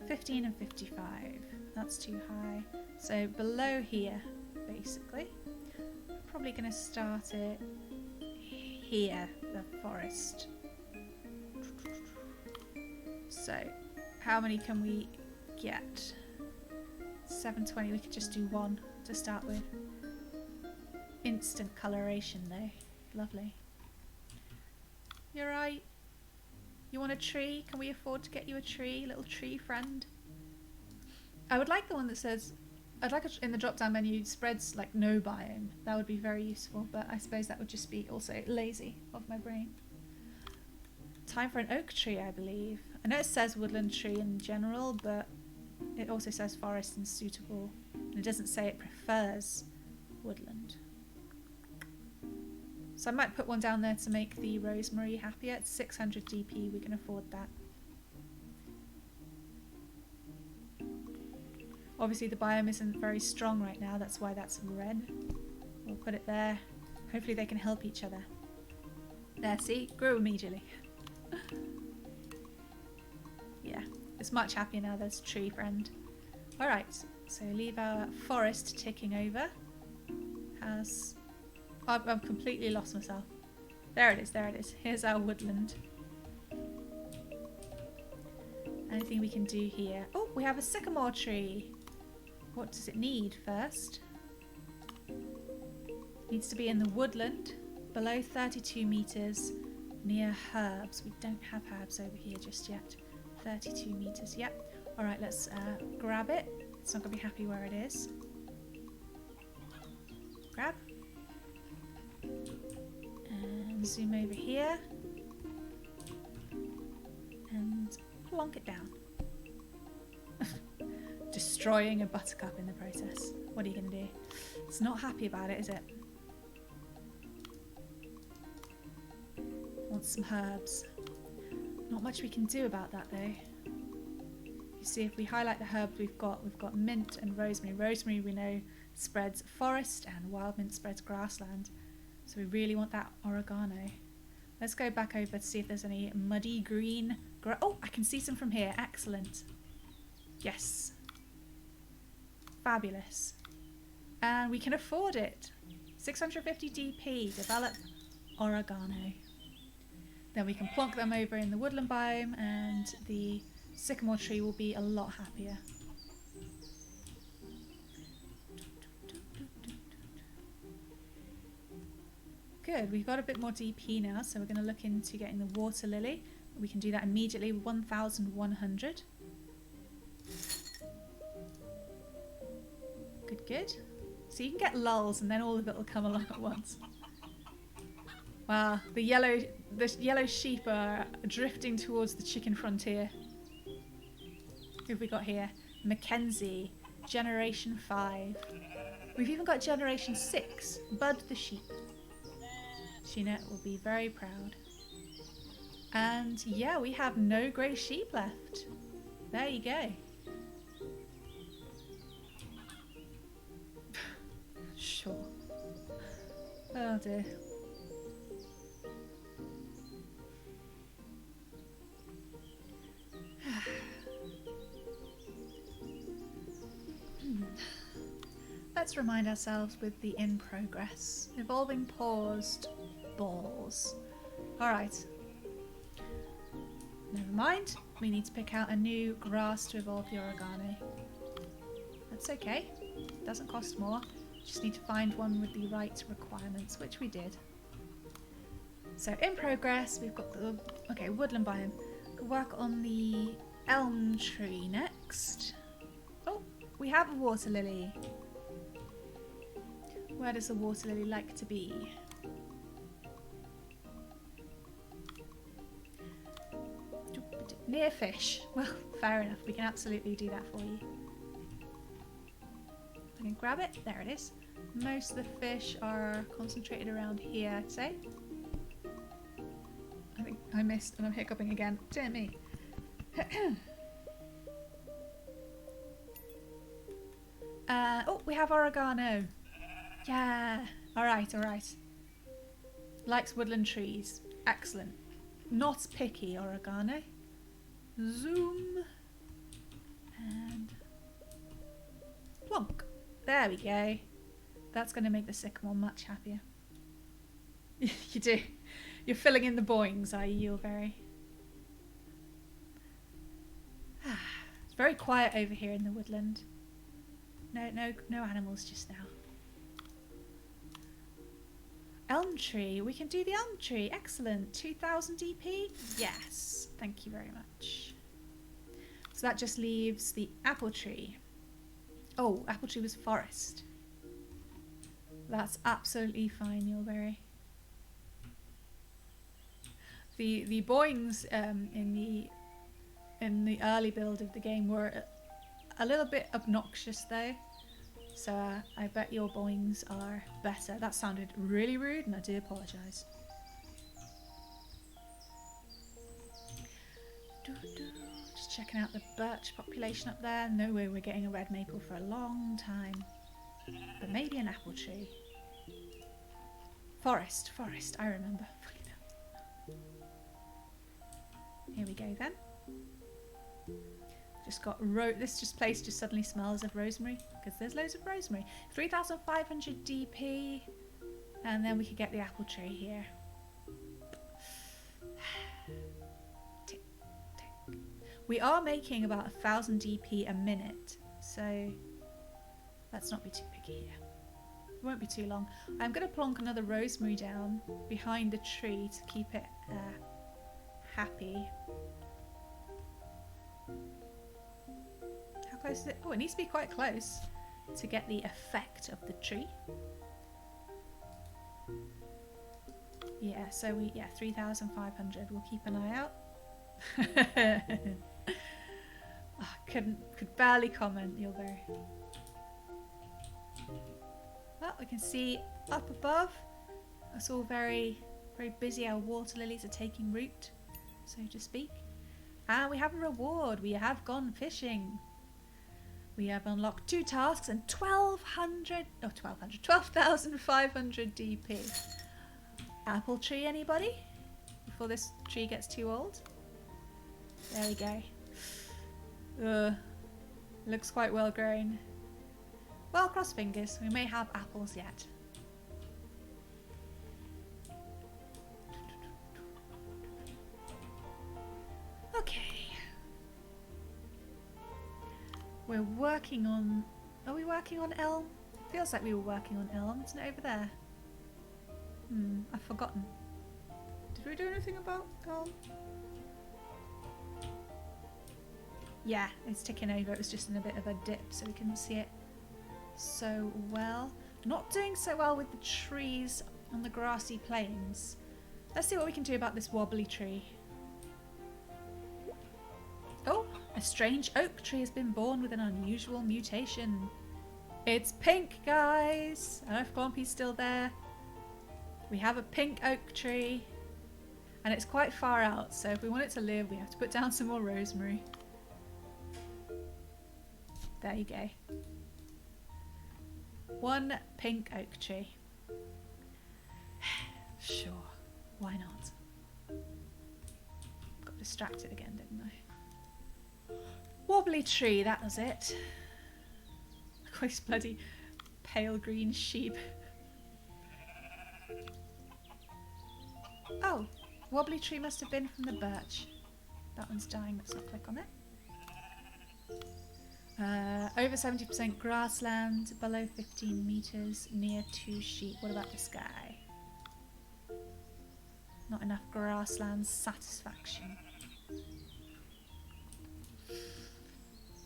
15 and 55. That's too high. So below here, basically. Probably going to start it here, the forest. So, how many can we get? 720, we could just do one to start with. Instant coloration though. Lovely. You're right. You want a tree? Can we afford to get you a tree? Little tree friend? I would like the one that says, I'd like it in the drop down menu spreads like no biome. That would be very useful, but I suppose that would just be also lazy of my brain. Time for an oak tree, I believe. I know it says woodland tree in general, but it also says forest and suitable. And it doesn't say it prefers woodland. So I might put one down there to make the rosemary happier. It's 600 DP, we can afford that. Obviously the biome isn't very strong right now, that's why that's red. We'll put it there. Hopefully they can help each other. There, see? Grew immediately. Yeah, it's much happier now there's a tree friend. Alright, so leave our forest ticking over. I've completely lost myself. There it is, there it is. Here's our woodland. Anything we can do here? Oh, we have a sycamore tree. What does it need first? Needs to be in the woodland, below 32 meters, near herbs. We don't have herbs over here just yet. 32 meters, yep. Alright, let's grab it. It's not going to be happy where it is. Grab. And zoom over here. And plonk it down. Destroying a buttercup in the process. What are you going to do? It's not happy about it, is it? Wants some herbs. Not much we can do about that though. You see, if we highlight the herbs we've got mint and rosemary. Rosemary we know spreads forest and wild mint spreads grassland. So we really want that oregano. Let's go back over to see if there's any muddy green. Oh, I can see some from here. Excellent. Yes. Fabulous. And we can afford it. 650 DP. Develop oregano. Then we can plonk them over in the woodland biome and the sycamore tree will be a lot happier. Good, we've got a bit more DP now, so we're going to look into getting the water lily. We can do that immediately, 1,100. Good, good. So you can get lulls and then all of it will come along at once. Wow, the yellow sheep are drifting towards the chicken frontier. Who have we got here? Mackenzie, Generation 5. We've even got Generation 6, Bud the sheep. Sheena will be very proud. And yeah, we have no grey sheep left. There you go. Sure. Oh dear. Let's remind ourselves with the in progress. Evolving paused balls. Alright. Never mind. We need to pick out a new grass to evolve the oregano. That's okay. Doesn't cost more. Just need to find one with the right requirements, which we did. So in progress, we've got the woodland biome. We'll work on the elm tree next. Oh, we have a water lily. Where does the water lily like to be? Near fish. Well, fair enough. We can absolutely do that for you. I can grab it. There it is. Most of the fish are concentrated around here, I'd say. I think I missed and I'm hiccuping again. Dear me. Oh, we have oregano. Yeah. Alright, alright. Likes woodland trees. Excellent. Not picky, oregano. Zoom. And plonk. There we go. That's going to make the sycamore much happier. You do. You're filling in the boings, are you, Yulberry? It's very quiet over here in the woodland. No animals just now. Elm tree. We can do the elm tree. Excellent. 2,000 DP? Yes. Thank you very much. So that just leaves the apple tree. Oh, apple tree was forest. That's absolutely fine, Yulberry. The boings in the early build of the game were a little bit obnoxious though. So I bet your boings are better. That sounded really rude and I do apologise. Just checking out the birch population up there. No way we're getting a red maple for a long time. But maybe an apple tree. Forest, I remember. Here we go then. Just got this place just suddenly smells of rosemary because there's loads of rosemary. 3,500 DP, and then we could get the apple tree here. Tick, tick. We are making about 1,000 DP a minute, so let's not be too picky here. It won't be too long. I'm going to plonk another rosemary down behind the tree to keep it happy. How close is it? Oh, it needs to be quite close to get the effect of the tree. Yeah, so 3,500. We'll keep an eye out. Oh, could barely comment. You're very. Well, we can see up above. It's all very, very busy. Our water lilies are taking root, so to speak. And we have a reward. We have gone fishing. We have unlocked 2 tasks and 12,500 DP. Apple tree, anybody? Before this tree gets too old. There we go. Looks quite well grown. Well, cross fingers. We may have apples yet. Okay. We're working on... Are we working on elm? Feels like we were working on elm. Isn't it over there? I've forgotten. Did we do anything about elm? Yeah, it's ticking over. It was just in a bit of a dip, so we couldn't see it so well. Not doing so well with the trees on the grassy plains. Let's see what we can do about this wobbly tree. Oh, a strange oak tree has been born with an unusual mutation. It's pink, guys. I don't know if Glompy's still there. We have a pink oak tree. And it's quite far out, so if we want it to live, we have to put down some more rosemary. There you go. 1 pink oak tree. Sure, why not? Got distracted again, didn't I? Wobbly tree, that was it. Look at this bloody pale green sheep. Oh, wobbly tree must have been from the birch. That one's dying, let's not click on it. Over 70% grassland, below 15 meters, near 2 sheep. What about this guy? Not enough grassland satisfaction.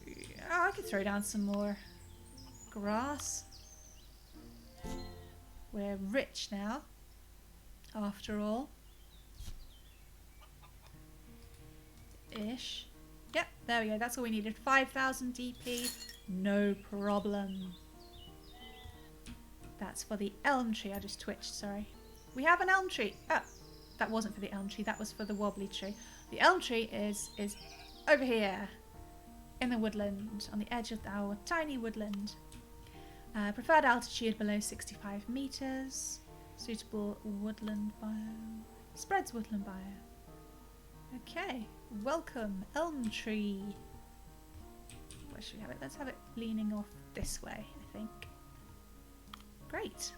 Yeah, I could throw down some more grass. We're rich now, after all. Ish. Yep, there we go. That's all we needed. 5,000 DP. No problem. That's for the elm tree. I just twitched, sorry. We have an elm tree. Oh, that wasn't for the elm tree. That was for the wobbly tree. The elm tree is over here in the woodland, on the edge of our tiny woodland. Preferred altitude below 65 meters. Suitable woodland biome. Spreads woodland biome. Okay, welcome, elm tree. Where should we have it? Let's have it leaning off this way, I think. Great.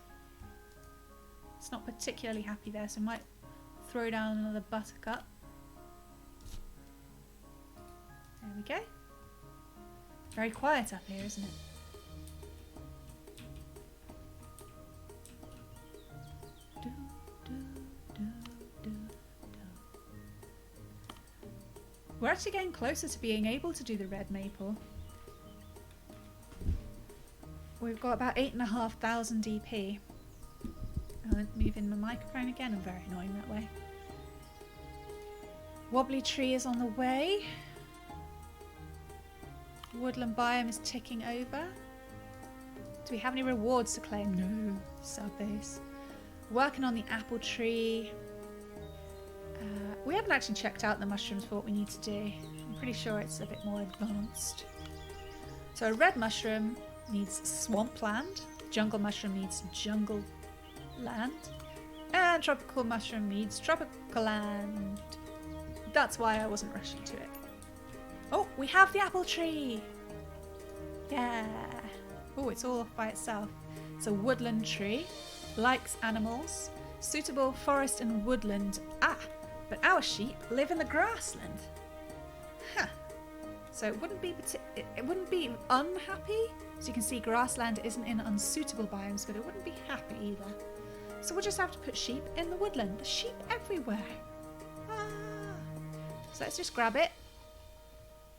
It's not particularly happy there, so I might throw down another buttercup. There we go. Very quiet up here, isn't it? We're actually getting closer to being able to do the red maple. We've got about 8,500 DP. I'll move in my microphone again. I'm very annoying that way. Wobbly tree is on the way. Woodland biome is ticking over. Do we have any rewards to claim? No. Sad face. Working on the apple tree. We haven't actually checked out the mushrooms for what we need to do. I'm pretty sure it's a bit more advanced. So a red mushroom needs swampland. Jungle mushroom needs jungle land. And tropical mushroom needs tropical land. That's why I wasn't rushing to it. Oh, we have the apple tree! Yeah! Oh, it's all off by itself. It's a woodland tree. Likes animals. Suitable forest and woodland. Ah! But our sheep live in the grassland. Huh. So it wouldn't be unhappy. So you can see grassland isn't in unsuitable biomes, but it wouldn't be happy either. So we'll just have to put sheep in the woodland. There's sheep everywhere. Ah. So let's just grab it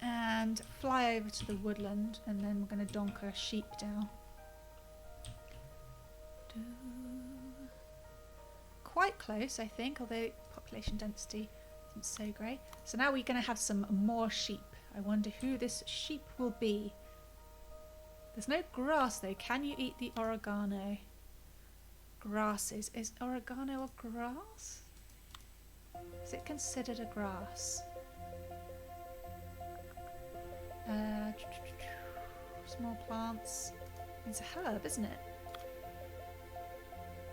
and fly over to the woodland, and then we're going to donk our sheep down. Quite close, I think, although population density isn't so great. So now we're going to have some more sheep. I wonder who this sheep will be. There's no grass though. Can you eat the oregano? Grasses. Is oregano a grass? Is it considered a grass? Small plants. It's a herb, isn't it?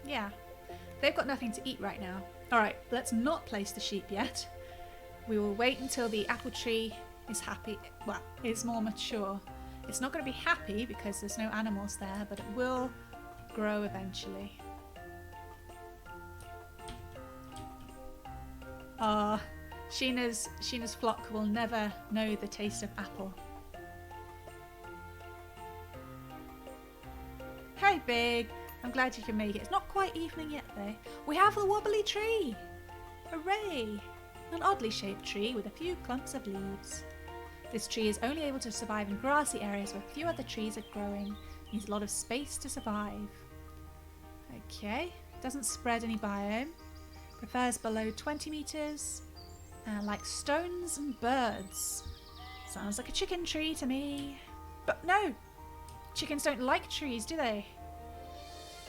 Yeah. They've got nothing to eat right now. Alright, let's not place the sheep yet. We will wait until the apple tree is happy. Well, it's more mature. It's not going to be happy because there's no animals there, but it will grow eventually. Sheena's flock will never know the taste of apple. Hey, Big. I'm glad you can make it. It's not quite evening yet, though. We have the wobbly tree! Hooray! An oddly shaped tree with a few clumps of leaves. This tree is only able to survive in grassy areas where few other trees are growing. It needs a lot of space to survive. Okay. Doesn't spread any biome. Prefers below 20 meters. Likes stones and birds. Sounds like a chicken tree to me. But no! Chickens don't like trees, do they?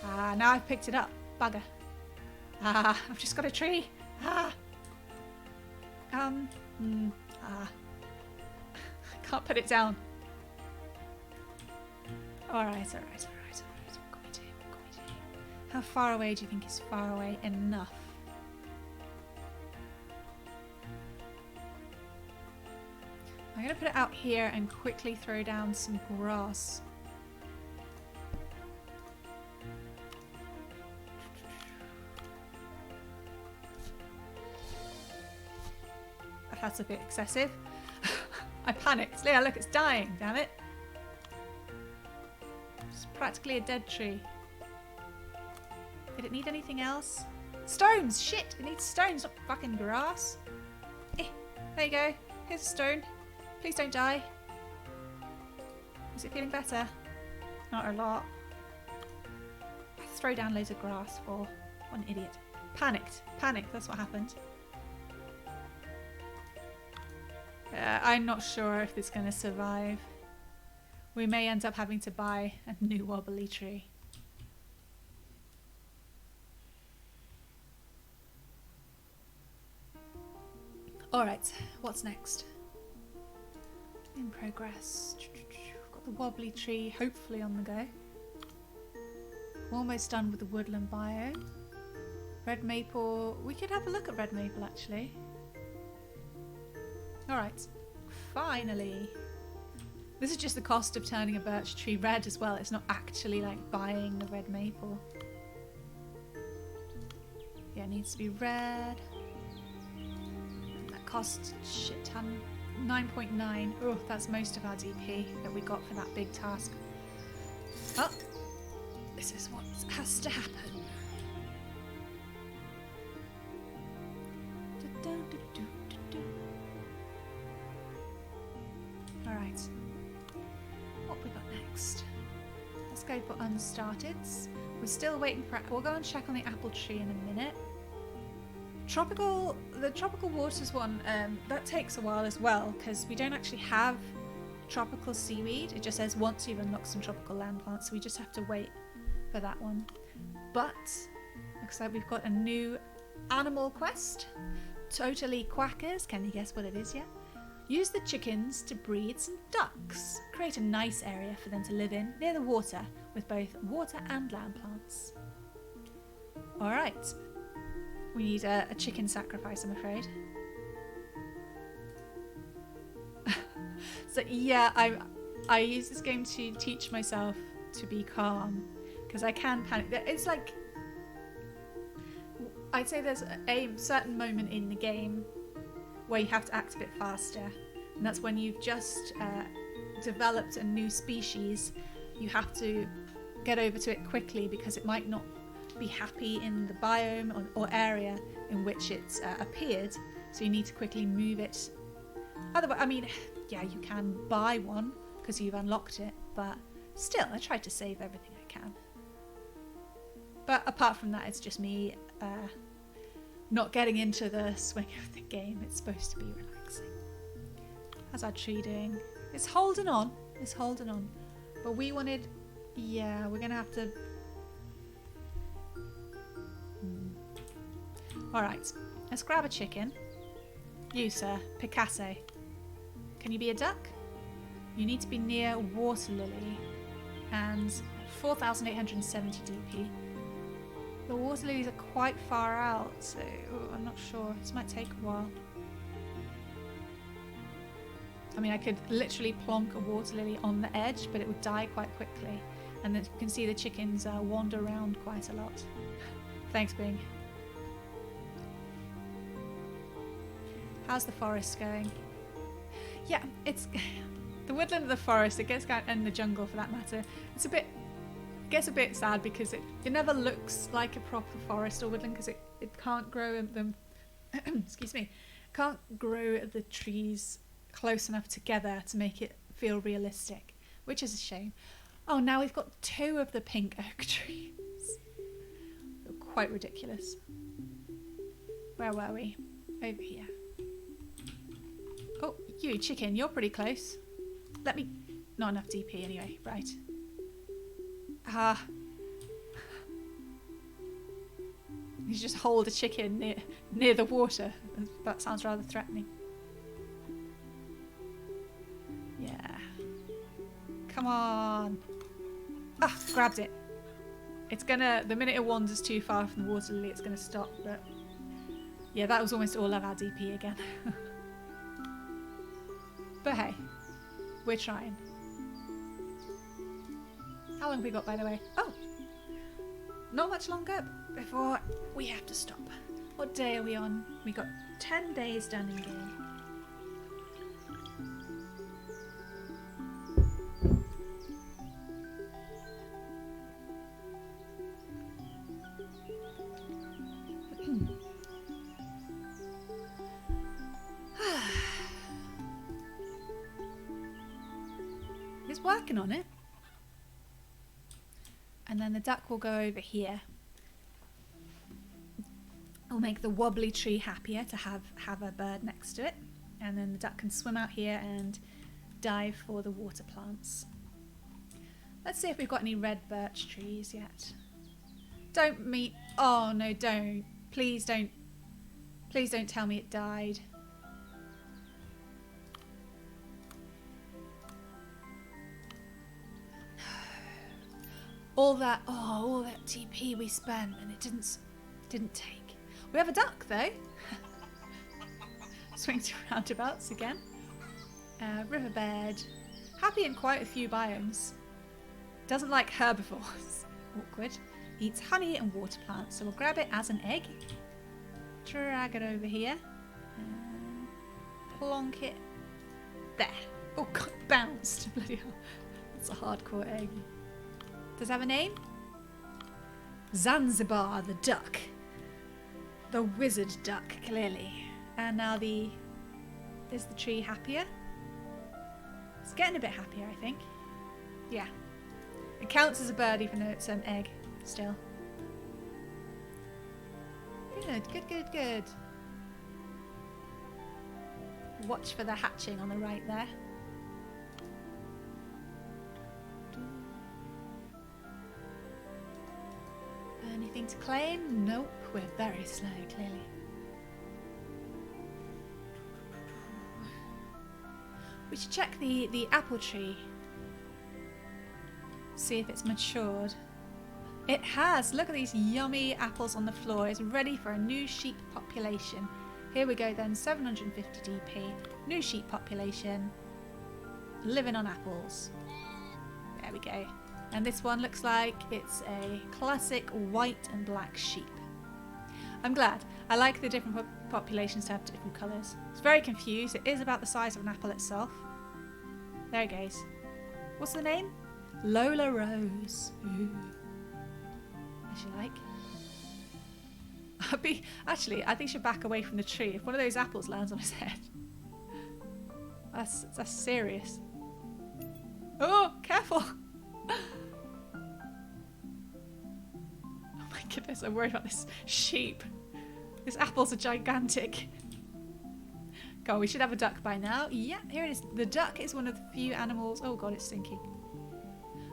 Ah, now I've picked it up. Bugger. Ah, I've just got a tree. Ah. Can't put it down. Alright. What can we do? How far away do you think is far away enough? I'm going to put it out here and quickly throw down some grass. That's a bit excessive. I panicked. Yeah, look, it's dying, damn it. It's practically a dead tree. Did it need anything else? Stones! Shit! It needs stones, not fucking grass. There you go. Here's a stone. Please don't die. Is it feeling better? Not a lot. Throw down loads of grass for... What an idiot. Panicked. That's what happened. I'm not sure if it's going to survive. We may end up having to buy a new wobbly tree. Alright, what's next? In progress. Got the wobbly tree hopefully on the go. Almost done with the woodland biome. Red maple. We could have a look at red maple actually. Alright, finally. This is just the cost of turning a birch tree red as well. It's not actually like buying the red maple. Yeah, it needs to be red. That costs shit ton. 9.9. Oh, that's most of our DP that we got for that big task. Oh, this is what has to happen. Alright. What have we got next? Let's go for unstarteds. We're still waiting for... We'll go and check on the apple tree in a minute. The tropical waters one, that takes a while as well because we don't actually have tropical seaweed. It just says once you've unlocked some tropical land plants, so we just have to wait for that one. But looks like we've got a new animal quest. Totally quackers. Can you guess what it is yet? Use the chickens to breed some ducks. Create a nice area for them to live in near the water with both water and land plants. Alright. We need a chicken sacrifice, I'm afraid. So yeah, I use this game to teach myself to be calm because I can panic. It's like, I'd say there's a certain moment in the game where you have to act a bit faster, and that's when you've just developed a new species. You have to get over to it quickly because it might not be happy in the biome or area in which it's appeared, so you need to quickly move it. Otherwise, I mean, yeah, you can buy one because you've unlocked it, but still, I try to save everything I can. But apart from that, it's just me not getting into the swing of the game. It's supposed to be relaxing. How's our tree doing? It's holding on. It's holding on. But we wanted... Yeah, we're going to have to... Alright, let's grab a chicken. You, sir, Picasso. Can you be a duck? You need to be near Water Lily and 4,870 DP. The water lilies are quite far out, so I'm not sure. This might take a while. I mean, I could literally plonk a water lily on the edge, but it would die quite quickly. And then you can see the chickens wander around quite a lot. Thanks, Bing. How's the forest going? Yeah, it's the woodland of the forest. It gets and the jungle for that matter. Gets a bit sad because it never looks like a proper forest or woodland because it can't grow them. Excuse me, can't grow the trees close enough together to make it feel realistic, which is a shame. Oh, now we've got 2 of the pink oak trees. Quite ridiculous. Where were we? Over here. Oh, you chicken, you're pretty close. Let me... Not enough DP anyway, right. Ah. You just hold a chicken near the water. That sounds rather threatening. Yeah. Come on. Ah, grabbed it. It's gonna... The minute it wanders too far from the water lily, it's gonna stop, but... Yeah, that was almost all of our DP again. But hey, we're trying. How long have we got, by the way? Oh! Not much longer before we have to stop. What day are we on? We got 10 days done in game. He's working on it. And then the duck will go over here. It'll make the wobbly tree happier to have a bird next to it. And then the duck can swim out here and dive for the water plants. Let's see if we've got any red birch trees yet. Don't meet... Oh no, don't. Please don't. Please don't tell me it died. All that TP we spent and it didn't take. We have a duck though. Swing to roundabouts again. Riverbed. Happy in quite a few biomes. Doesn't like herbivores. Awkward. Eats honey and water plants, so we'll grab it as an egg. Drag it over here. And plonk it there. Oh god, bounced. Bloody hell. That's a hardcore egg. Does it have a name? Zanzibar the duck. The wizard duck, clearly. And now is the tree happier? It's getting a bit happier, I think. Yeah. It counts as a bird even though it's an egg still. Good, good, good, good. Watch for the hatching on the right there. Anything to claim? Nope, we're very slow, clearly. We should check the apple tree. See if it's matured. It has! Look at these yummy apples on the floor. It's ready for a new sheep population. Here we go then, 750 DP. New sheep population. Living on apples. There we go. And this one looks like it's a classic white and black sheep. I'm glad. I like the different populations to have different colours. It's very confused. It is about the size of an apple itself. There it goes. What's the name? Lola Rose. Ooh. As you like. Actually, I think you should back away from the tree. If one of those apples lands on his head. That's serious. Oh, careful! Oh my goodness, I'm worried about this sheep. These apples are gigantic. God, we should have a duck by now. Yeah, here it is. The duck is one of the few animals... Oh god, it's sinking.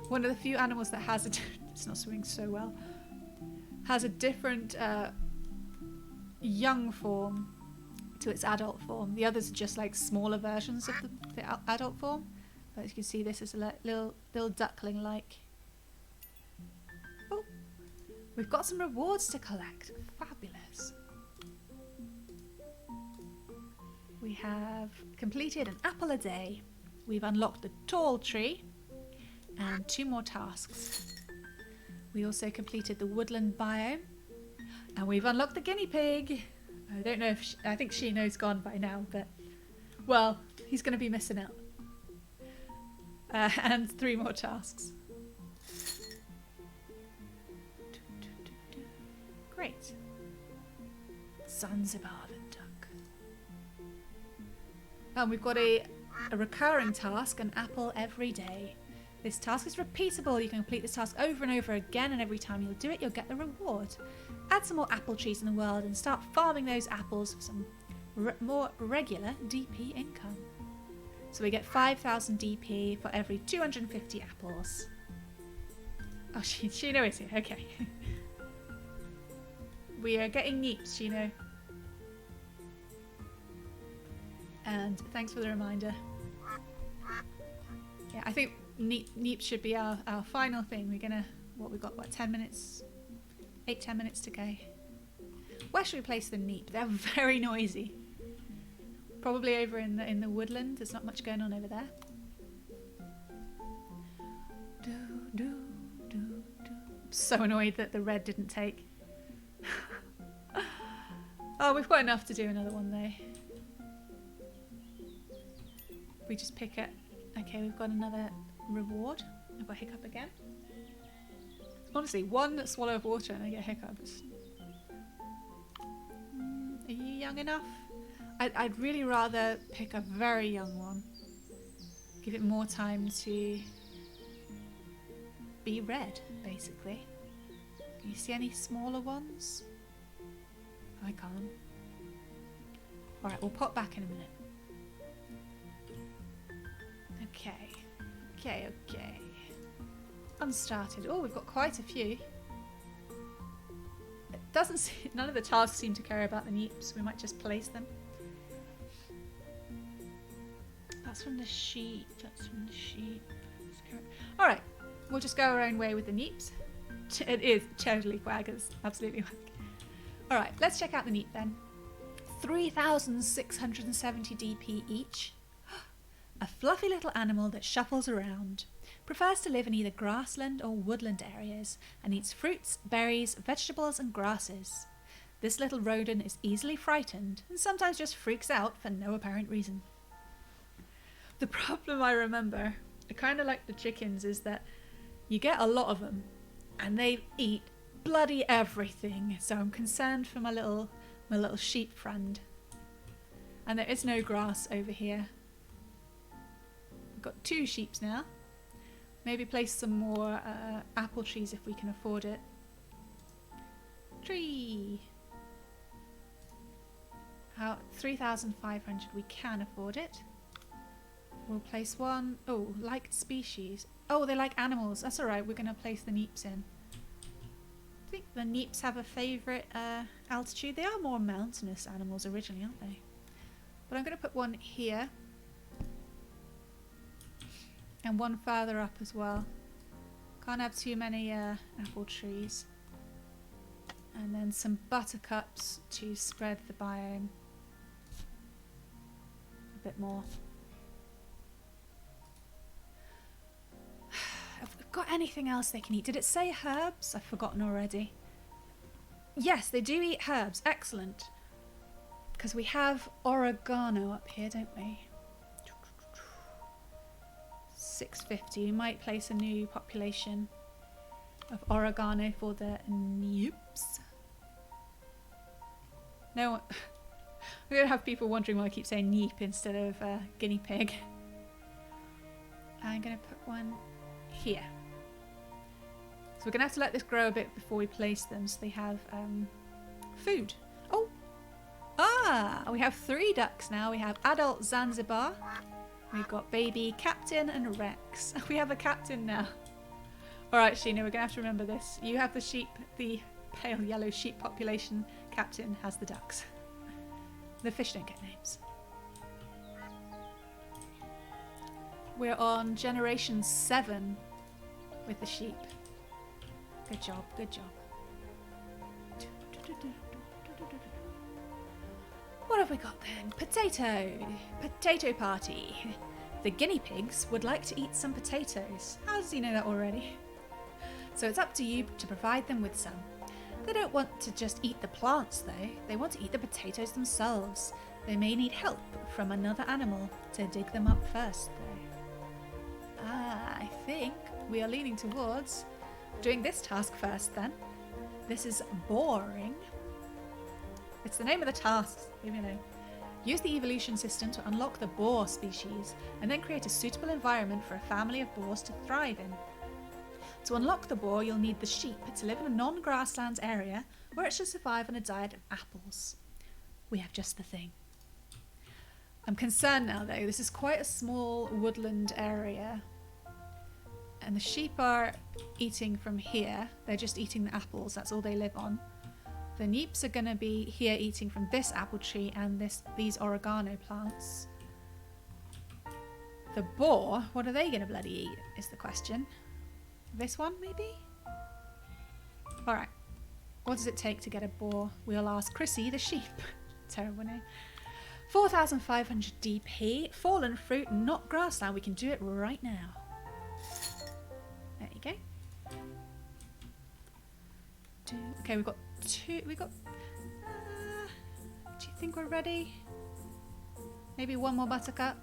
One of the few animals that has a... It's not swimming so well. Has a different young form to its adult form. The others are just like smaller versions of the adult form. But as you can see, this is a little duckling-like. Oh, we've got some rewards to collect. Fabulous. We have completed an apple a day. We've unlocked the tall tree and 2 more tasks. We also completed the woodland biome and we've unlocked the guinea pig. I don't know if I think Shino's gone by now, but well, he's going to be missing out. And 3 more tasks. Great. Zanzibar the duck. And we've got a recurring task, an apple every day. This task is repeatable. You can complete this task over and over again, and every time you'll do it, you'll get the reward. Add some more apple trees in the world and start farming those apples for some more regular DP income. So we get 5,000 DP for every 250 apples. Oh, Shino is here. Okay. We are getting neeps, Shino. And thanks for the reminder. Yeah, I think neeps should be our final thing. We're gonna... We've got, 10 minutes? 8-10 minutes to go. Where should we place the neep? They're very noisy. Probably over in the woodland. There's not much going on over there. I'm so annoyed that the red didn't take. Oh, we've got enough to do another one though. We just pick it. Okay, we've got another reward. I've got hiccup again. Honestly, 1 swallow of water and I get hiccups. Are you young enough? I'd really rather pick a very young one. Give it more time to be red, basically. Can you see any smaller ones? I can't. Alright, we'll pop back in a minute. Okay. Okay. Unstarted. Oh, we've got quite a few. It doesn't seem, none of the tasks seem to care about the neeps. We might just place them. That's from the sheep. That's from the sheep. Alright, we'll just go our own way with the neeps. It is totally quaggers. Absolutely whack. Alright, let's check out the neep then. 3,670 DP each. A fluffy little animal that shuffles around. Prefers to live in either grassland or woodland areas and eats fruits, berries, vegetables and grasses. This little rodent is easily frightened and sometimes just freaks out for no apparent reason. The problem I remember, kind of like the chickens, is that you get a lot of them and they eat bloody everything. So I'm concerned for my little sheep friend. And there is no grass over here. We've got 2 sheeps now. Maybe place some more apple trees if we can afford it. Tree! How 3,500. We can afford it. We'll place one. Oh, like species. Oh, they like animals. That's alright. We're going to place the neeps in. I think the neeps have a favourite altitude. They are more mountainous animals originally, aren't they? But I'm going to put one here. And one further up as well. Can't have too many apple trees. And then some buttercups to spread the biome a bit more. Have we got anything else they can eat? Did it say herbs? I've forgotten already. Yes, they do eat herbs. Excellent. Because we have oregano up here, don't we? 650. We might place a new population of oregano for the neeps. No, we're going to have people wondering why I keep saying neep instead of guinea pig. I'm going to put one here. So we're going to have to let this grow a bit before we place them so they have food. Oh! Ah! We have 3 ducks now. We have adult Zanzibar. We've got baby Captain and Rex. We have a captain now. Alright, Sheena, we're going to have to remember this. You have the sheep, the pale yellow sheep population. Captain has the ducks. The fish don't get names. We're on generation 7 with the sheep. Good job, good job. What have we got then? Potato! Potato party! The guinea pigs would like to eat some potatoes. How does he know that already? So it's up to you to provide them with some. They don't want to just eat the plants though, they want to eat the potatoes themselves. They may need help from another animal to dig them up first though. Ah, I think we are leaning towards doing this task first then. This is boring. It's the name of the task, leave me alone. Use the evolution system to unlock the boar species and then create a suitable environment for a family of boars to thrive in. To unlock the boar, you'll need the sheep to live in a non-grasslands area where it should survive on a diet of apples. We have just the thing. I'm concerned now though, this is quite a small woodland area and the sheep are eating from here. They're just eating the apples, that's all they live on. The neeps are going to be here eating from this apple tree and these oregano plants. The boar, what are they going to bloody eat is the question. This one maybe? Alright, what does it take to get a boar? We'll ask Chrissy the sheep. Terrible name. 4,500 DP, fallen fruit, not grassland. We can do it right now. There you go. Okay, we've got 2. Do you think we're ready? Maybe one more buttercup.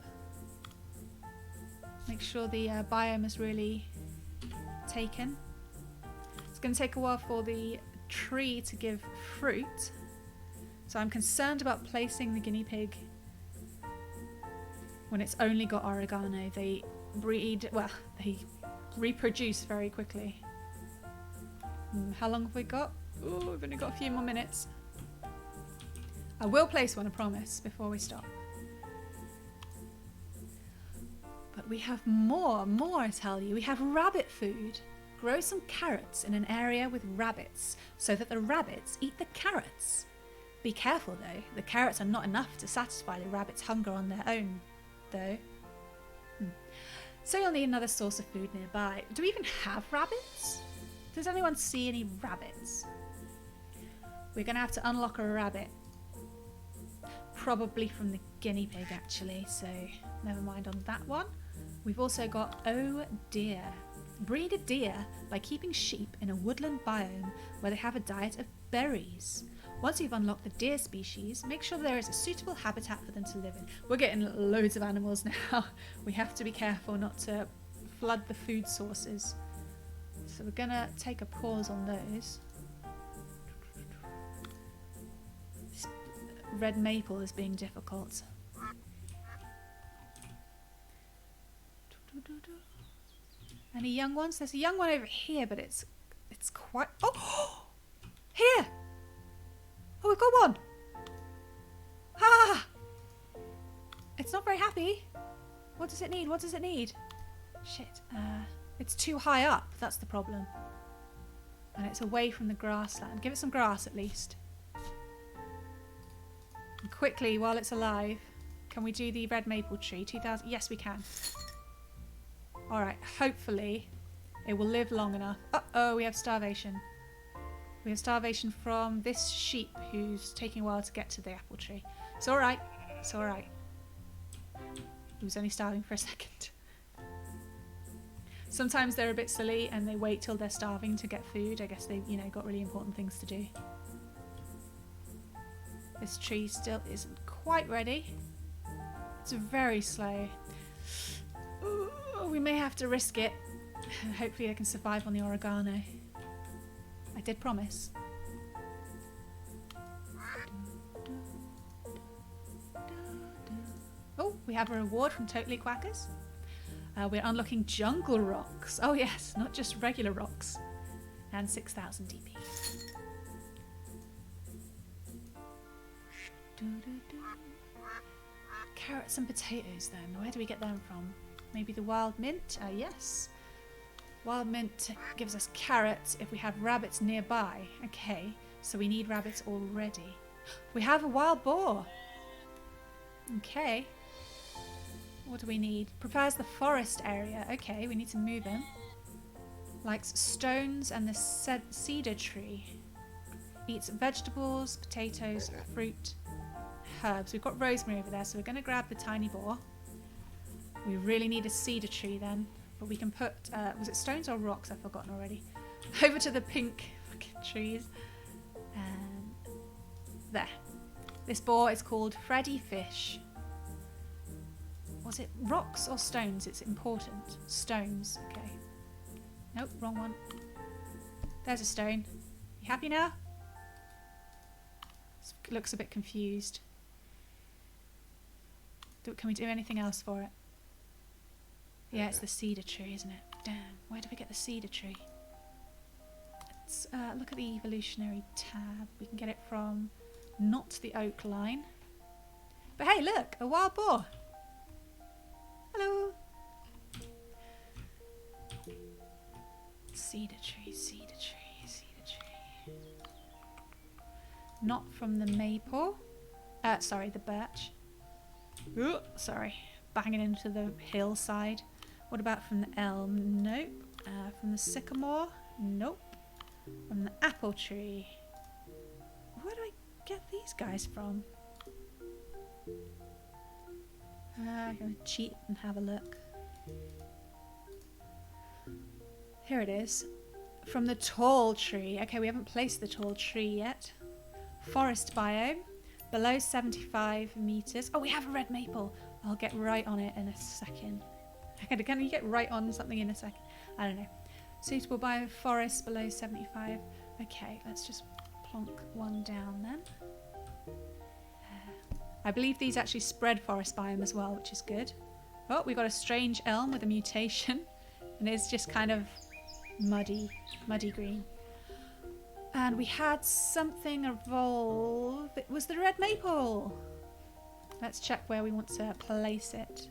Make sure the biome is really taken. It's going to take a while for the tree to give fruit. So I'm concerned about placing the guinea pig when it's only got oregano. They they reproduce very quickly. How long have we got? Ooh, we've only got a few more minutes. I will place one, I promise, before we stop. But we have more, I tell you. We have rabbit food. Grow some carrots in an area with rabbits so that the rabbits eat the carrots. Be careful though, the carrots are not enough to satisfy the rabbits' hunger on their own, though. So you'll need another source of food nearby. Do we even have rabbits? Does anyone see any rabbits? We're going to have to unlock a rabbit. Probably from the guinea pig actually, so never mind on that one. We've also got oh deer. Breed a deer by keeping sheep in a woodland biome where they have a diet of berries. Once you've unlocked the deer species, make sure there is a suitable habitat for them to live in. We're getting loads of animals now. We have to be careful not to flood the food sources. So we're gonna take a pause on those. This red maple is being difficult. Any young ones? There's a young one over here, but it's quite... Oh! Here! Oh, we've got one! How very happy. What does it need? What does it need? Shit. It's too high up. That's the problem. And it's away from the grassland. Give it some grass at least. And quickly, while it's alive, can we do the red maple tree? 2000. Yes, we can. Alright, hopefully it will live long enough. Uh-oh, we have starvation. We have starvation from this sheep who's taking a while to get to the apple tree. It's alright. It's alright. He was only starving for a second. Sometimes they're a bit silly and they wait till they're starving to get food. I guess they've, you know, got really important things to do. This tree still isn't quite ready. It's very slow. Ooh, we may have to risk it. Hopefully I can survive on the oregano. I did promise. Oh, we have a reward from Totally Quackers. We're unlocking jungle rocks. Oh yes, not just regular rocks. And 6,000 DP. Carrots and potatoes then. Where do we get them from? Maybe the wild mint? Yes. Wild mint gives us carrots if we have rabbits nearby. Okay, so we need rabbits already. We have a wild boar. Okay. What do we need? Prefers the forest area. Okay, we need to move him. Likes stones and the cedar tree. Eats vegetables, potatoes, fruit, herbs. We've got rosemary over there, so we're going to grab the tiny boar. We really need a cedar tree then. But we can put, was it stones or rocks? I've forgotten already. Over to the pink fucking trees. And there. This boar is called Freddy Fish. Was it rocks or stones? It's important. Stones. Okay. Nope, wrong one. There's a stone. You happy now? Looks a bit confused. Can we do anything else for it? Yeah, it's the cedar tree, isn't it? Damn, where do we get the cedar tree? Let's look at the evolutionary tab. We can get it from not the oak line. But hey, look, a wild boar. Hello. Cedar tree, cedar tree, cedar tree. Not from the maple. Sorry, the birch. Ooh, sorry, banging into the hillside. What about from the elm? Nope. From the sycamore? Nope. From the apple tree. Where do I get these guys from? I'm going to cheat and have a look. Here it is. From the tall tree. Okay, we haven't placed the tall tree yet. Forest biome. Below 75 meters. Oh, we have a red maple. I'll get right on it in a second. Can you get right on something in a second? I don't know. Suitable biome forest below 75. Okay, let's just plonk one down then. I believe these actually spread forest biome as well, which is good. Oh, we got a strange elm with a mutation. And it's just kind of muddy green. And we had something evolve. It was the red maple. Let's check where we want to place it.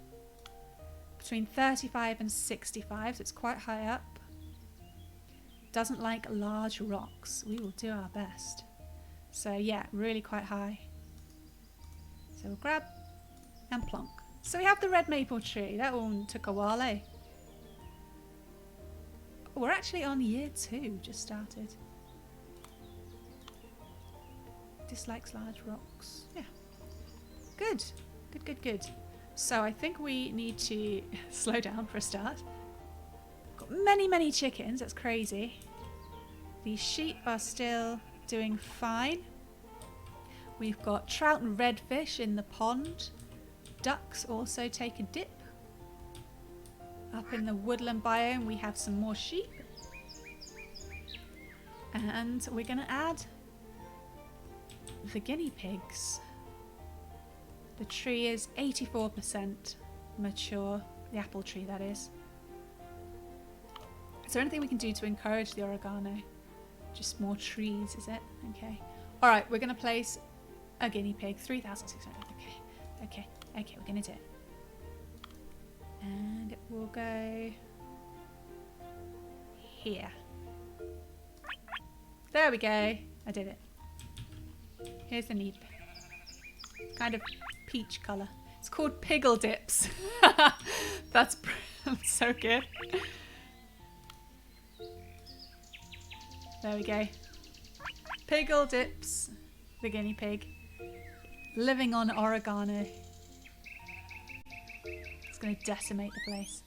Between 35 and 65, so it's quite high up. Doesn't like large rocks. We will do our best. So yeah, really quite high. So we'll grab and plonk. So we have the red maple tree. That one took a while, eh? We're actually on year 2, just started. Dislikes large rocks. Yeah. Good. Good. So I think we need to slow down for a start. Got many chickens. That's crazy. These sheep are still doing fine. We've got trout and redfish in the pond. Ducks also take a dip. Up in the woodland biome we have some more sheep. And we're going to add the guinea pigs. The tree is 84% mature. The apple tree, that is. Is there anything we can do to encourage the oregano? Just more trees, is it? Okay. Alright, we're going to place a guinea pig. 3,600. Okay, we're going to do it. And it will go here. There we go. I did it. Here's the neat kind of peach colour. It's called Piggle Dips. That's so good. There we go. Piggle Dips, the guinea pig, living on oregano. It's going to decimate the place.